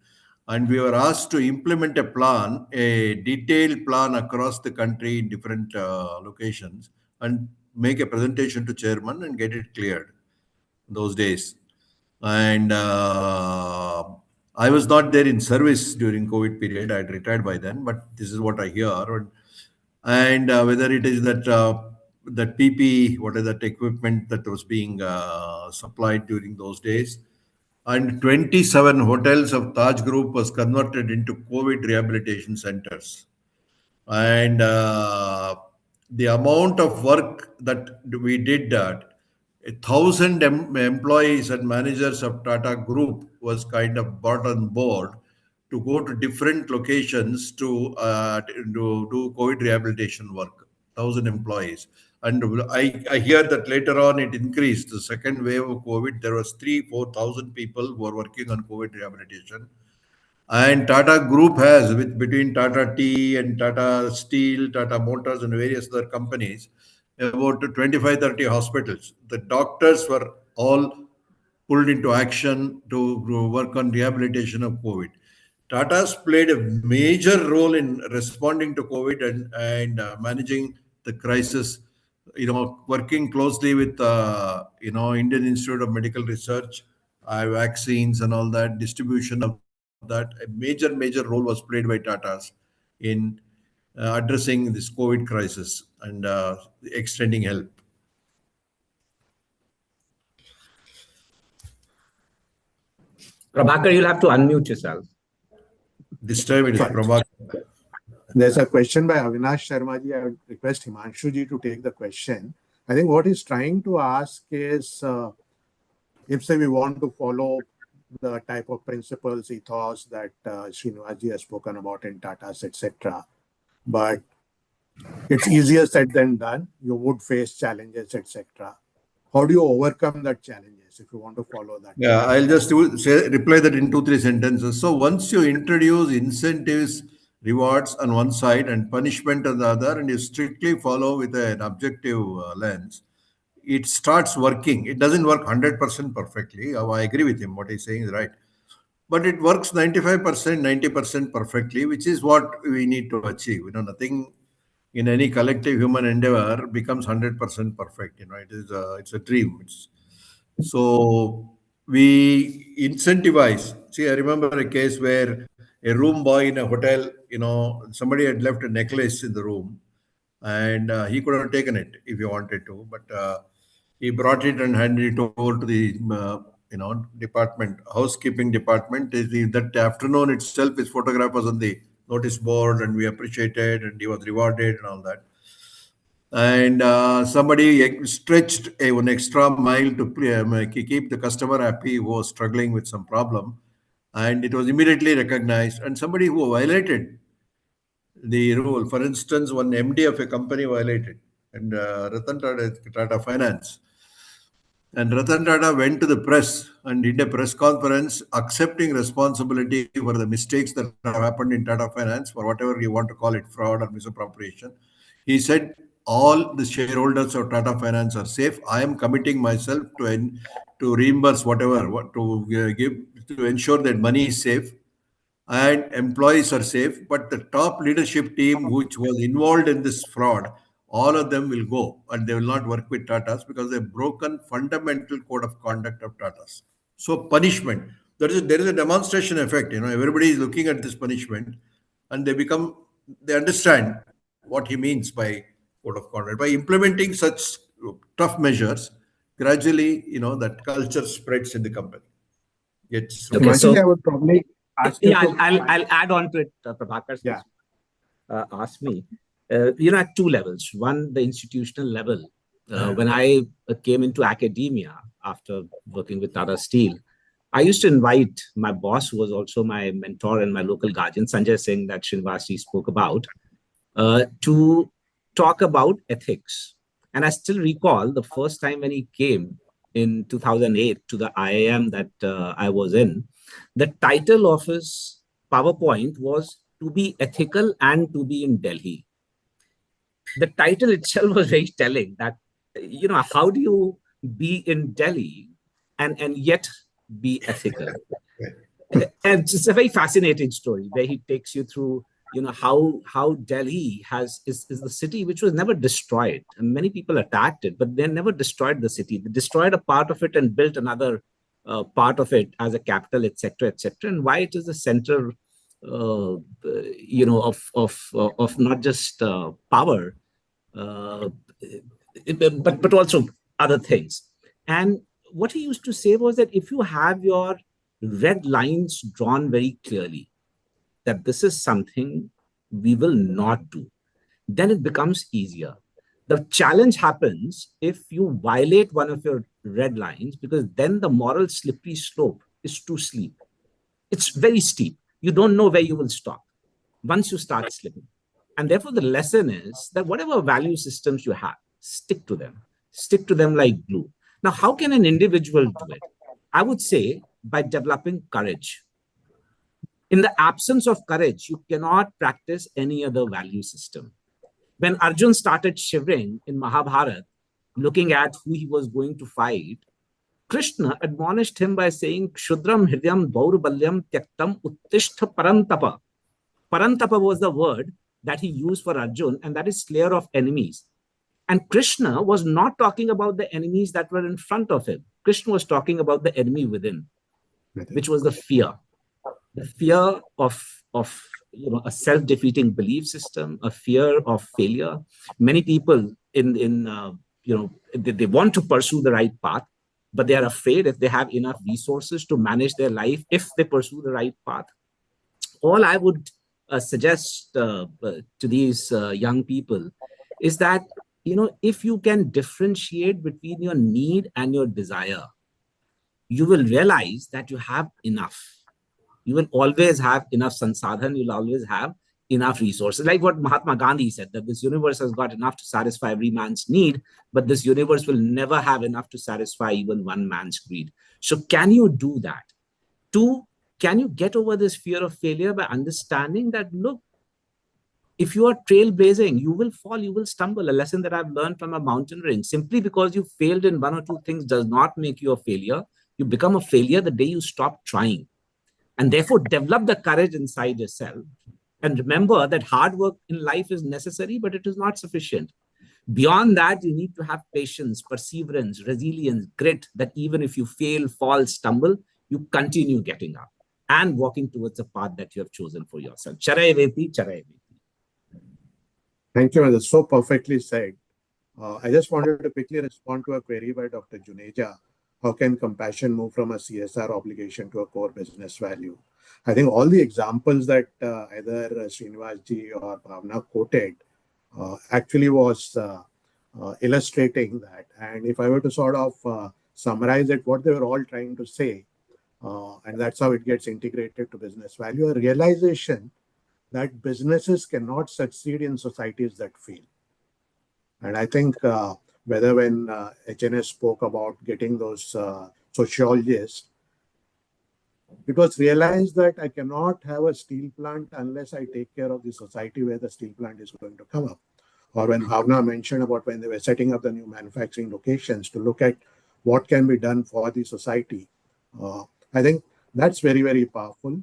And we were asked to implement a plan, a detailed plan across the country in different locations, and make a presentation to chairman and get it cleared those days. And I was not there in service during COVID period. I had retired by then, but this is what I hear. And whether it is that PP, what is that equipment that was being supplied during those days, and 27 hotels of Taj Group was converted into COVID rehabilitation centers. And the amount of work that we did, that 1,000 employees and managers of Tata Group was kind of brought on board to go to different locations to do COVID rehabilitation work. 1,000 employees. And I hear that later on it increased. The second wave of COVID, there was 3,000-4,000 people who were working on COVID rehabilitation. And Tata Group has, with between Tata Tea and Tata Steel, Tata Motors, and various other companies, about 25, 30 hospitals. The doctors were all pulled into action to work on rehabilitation of COVID. Tata's played a major role in responding to COVID and managing the crisis. Working closely with Indian Institute of Medical Research, vaccines and all that, distribution of that. A major role was played by Tata's in addressing this COVID crisis and extending help. Prabhakar, you'll have to unmute yourself. This time it is Sorry. Prabhakar. There's a question by Avinash Sharma ji. I would request Himanshu ji to take the question. I think what he's trying to ask is, if say we want to follow the type of principles, ethos that Srinivas ji has spoken about in Tata's, etc., but it's easier said than done. You would face challenges, etc. How do you overcome that challenges if you want to follow that? Yeah, I'll just reply that in 2, 3 sentences. So once you introduce incentives, rewards on one side and punishment on the other, and you strictly follow with an objective lens, it starts working. It doesn't work 100% perfectly. I agree with him. What he's saying is right. But it works 95%, 90% perfectly, which is what we need to achieve. Nothing in any collective human endeavor becomes 100% perfect. It's a dream. So we incentivize. See, I remember a case where a room boy in a hotel, somebody had left a necklace in the room, and he could have taken it if he wanted to, but he brought it and handed it over to the department, housekeeping department. That afternoon itself, his photograph was on the notice board, and we appreciated, and he was rewarded and all that. And somebody stretched an extra mile to keep the customer happy who was struggling with some problem, and it was immediately recognized. And somebody who violated the rule, for instance, one MD of a company violated, and Ratan Tata Finance. And Ratan Tata went to the press and did a press conference accepting responsibility for the mistakes that have happened in Tata Finance, for whatever you want to call it, fraud or misappropriation. He said, all the shareholders of Tata Finance are safe. I am committing myself to reimburse whatever, to ensure that money is safe and employees are safe. But the top leadership team, which was involved in this fraud, all of them will go and they will not work with Tatas because they've broken fundamental code of conduct of Tatas. So punishment, there is a demonstration effect. Everybody is looking at this punishment, and they understand what he means by code of conduct. By implementing such tough measures, gradually, that culture spreads in the company. It's Okay, Himanshu so ji, I would probably ask you yeah, to- I'll add on to it, Prabhakar. Yeah. Asked me. At two levels. One, the institutional level. When I came into academia after working with Tata Steel, I used to invite my boss, who was also my mentor and my local guardian, Sanjay Singh, that Srinivas spoke about, to talk about ethics. And I still recall the first time when he came in 2008 to the IIM that I was in, the title of his PowerPoint was "To be ethical and to be in Delhi." The title itself was very telling that, how do you be in Delhi and yet be ethical? And it's a very fascinating story where he takes you through, how Delhi is the city which was never destroyed. And many people attacked it, but they never destroyed the city. They destroyed a part of it and built another part of it as a capital, etc., etc. And why it is the center, of not just power, but also other things. And what he used to say was that if you have your red lines drawn very clearly, that this is something we will not do, then it becomes easier. The challenge happens if you violate one of your red lines, because then the moral slippery slope is too steep. It's very steep. You don't know where you will stop once you start slipping. And therefore, the lesson is that whatever value systems you have, stick to them. Stick to them like glue. Now, how can an individual do it? I would say by developing courage. In the absence of courage, you cannot practice any other value system. When Arjun started shivering in Mahabharata, looking at who he was going to fight, Krishna admonished him by saying, Kshudram hridyam daurbalyam tyaktam uttishta parantapa. Parantapa was the word that he used for Arjun, and that is slayer of enemies. And Krishna was not talking about the enemies that were in front of him. Krishna was talking about the enemy within, which was the fear of a self-defeating belief system, a fear of failure. Many people they want to pursue the right path, but they are afraid if they have enough resources to manage their life, if they pursue the right path. All I would suggest to these young people is that, if you can differentiate between your need and your desire, you will realize that you have enough. You will always have enough sansadhan, you'll always have enough resources. Like what Mahatma Gandhi said, that this universe has got enough to satisfy every man's need, but this universe will never have enough to satisfy even one man's greed. So can you do that? Two, can you get over this fear of failure by understanding that, look, if you are trailblazing, you will fall, you will stumble. A lesson that I've learned from a mountain range: simply because you failed in one or two things does not make you a failure. You become a failure the day you stop trying. And therefore, develop the courage inside yourself. And remember that hard work in life is necessary, but it is not sufficient. Beyond that, you need to have patience, perseverance, resilience, grit, that even if you fail, fall, stumble, you continue getting up and walking towards the path that you have chosen for yourself. Charai veti, charai veti. Thank you. That's so perfectly said. I just wanted to quickly respond to a query by Dr. Juneja. How can compassion move from a CSR obligation to a core business value? I think all the examples that either Srinivasji or Bhavna quoted actually was illustrating that. And if I were to sort of summarize it, what they were all trying to say, and that's how it gets integrated to business value, a realization that businesses cannot succeed in societies that fail. And I think whether when HNS spoke about getting those sociologists, it was realized that I cannot have a steel plant unless I take care of the society where the steel plant is going to come up. Or when Bhavna mentioned about when they were setting up the new manufacturing locations to look at what can be done for the society. I think that's very, very powerful.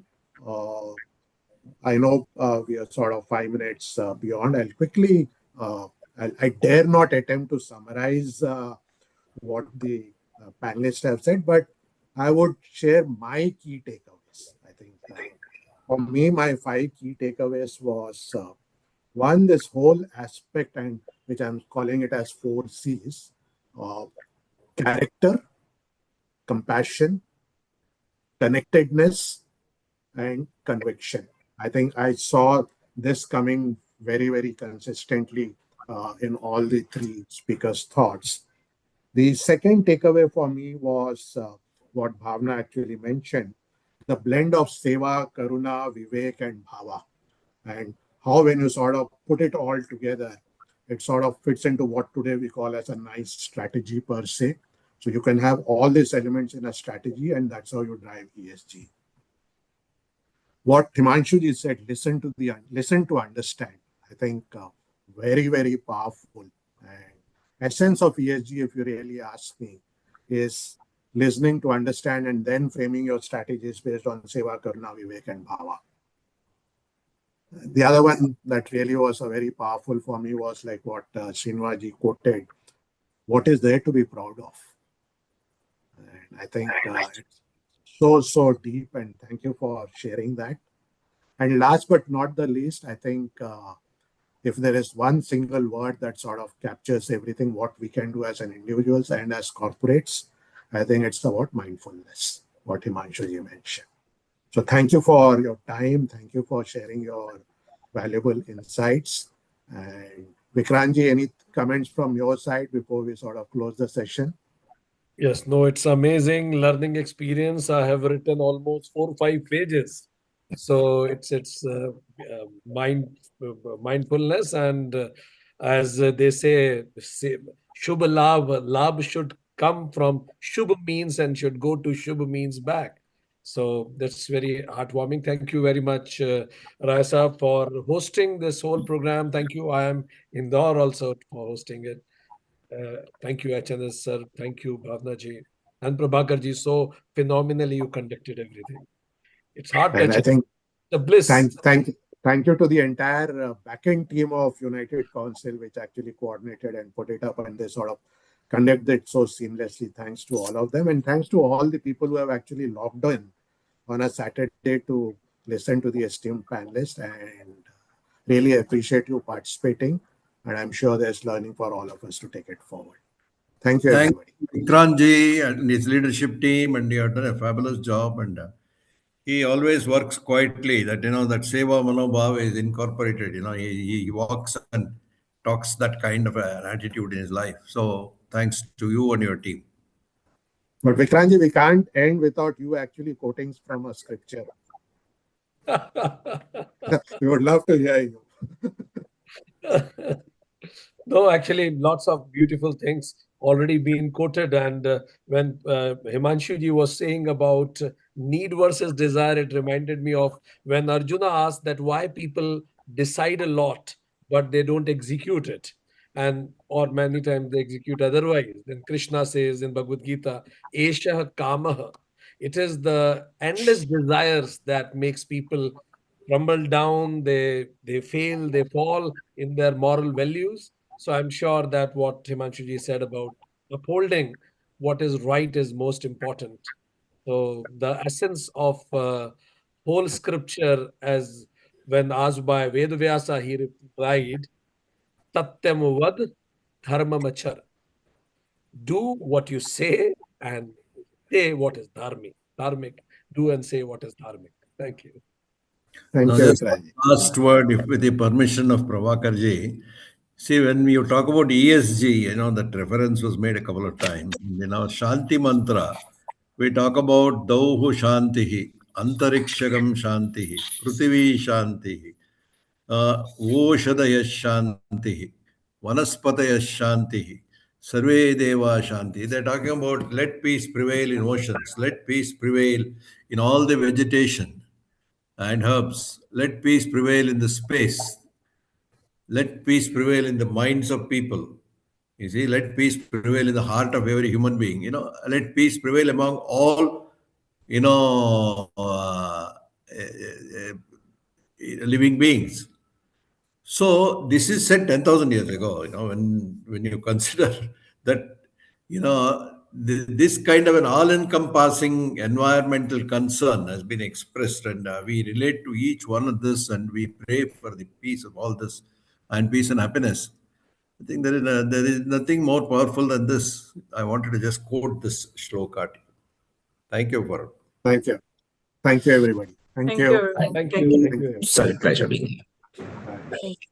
I know we are sort of 5 minutes beyond. I'll quickly, I dare not attempt to summarize what the panelists have said, but I would share my key takeaways. I think for me, my 5 key takeaways was one, this whole aspect, and which I'm calling it as 4 C's: character, compassion, connectedness, and conviction. I think I saw this coming very, very consistently in all the 3 speakers' thoughts. The second takeaway for me was what Bhavna actually mentioned, the blend of Seva, Karuna, Vivek, and Bhava. And how when you sort of put it all together, it sort of fits into what today we call as a nice strategy per se. So you can have all these elements in a strategy, and that's how you drive ESG. What Himanshuji said, listen to understand. I think very, very powerful. And essence of ESG, if you really ask me, is listening to understand and then framing your strategies based on Seva, Karuna, Vivek, and Bhava. The other one that really was very powerful for me was like what Srinivasji quoted, what is there to be proud of? And I think it's so deep, and thank you for sharing that. And last but not the least, I think if there is one single word that sort of captures everything what we can do as an individuals and as corporates, I think it's about mindfulness, what Himanshuji mentioned. So thank you for your time. Thank you for sharing your valuable insights. And Vikrantji, any comments from your side before we sort of close the session? Yes, no, it's amazing learning experience. I have written almost 4 or 5 pages. So it's mindfulness, and as they say Shubh Labh should come from Shubh means and should go to Shubh means back. So that's very heartwarming. Thank you very much, Raisa, for hosting this whole program. Thank you. I am Indore also for hosting it. Thank you, HNS sir. Thank you, Bhavna ji. And Prabhakar ji, so phenomenally you conducted everything. It's And I heart-touching. think The bliss. thank you to the entire backend team of United Council, which actually coordinated and put it up, and they sort of conducted it so seamlessly. Thanks to all of them, and thanks to all the people who have actually logged in on a Saturday to listen to the esteemed panelists, and really appreciate you participating. And I'm sure there's learning for all of us to take it forward. Thank you, Thank everybody. Vikranji and his leadership team, and you have done a fabulous job. And he always works quietly. That that Seva Manobhav is incorporated. He walks and talks that kind of an attitude in his life. So thanks to you and your team. But Vikranji, we can't end without you actually quoting from a scripture. We would love to hear you. No, actually, lots of beautiful things already been quoted. And when Himanshu ji was saying about need versus desire, it reminded me of when Arjuna asked that why people decide a lot, but they don't execute it. Or many times they execute otherwise. Then Krishna says in Bhagavad Gita, Esha Kamaha. It is the endless desires that makes people crumble down, they fail, they fall in their moral values. So I'm sure that what Himanshu ji said about upholding what is right is most important. So the essence of whole scripture, as when asked by Vedavyasa, he replied, Satyam vad dharmam achar. Do what you say and say what is dharmic. Dharmic. Do and say what is dharmic. Thank you. Thank Now, you, just Vikranji. last word, if with the permission of Prabhakar ji. See, when you talk about ESG, that reference was made a couple of times. Shanti mantra, we talk about Dauhu Shantihi, Antarikshagam Shantihi, Prithvi Shantihi, Oshadaya Shantihi, Vanaspataya Shantihi, Sarve Deva Shanti. They're talking about let peace prevail in oceans, let peace prevail in all the vegetation and herbs, let peace prevail in the space, let peace prevail in the minds of people. You see, let peace prevail in the heart of every human being. Let peace prevail among all, living beings. So this is said 10,000 years ago. When you consider that, this kind of an all-encompassing environmental concern has been expressed, and we relate to each one of this, and we pray for the peace of all this, and peace and happiness. I think there is nothing more powerful than this. I wanted to just quote this shloka. Thank you for it. Thank you. Thank you, everybody. Thank Thank you. you, everyone. Thank Thank you. you. Thank you. It's a pleasure being here. Bye. Thank you.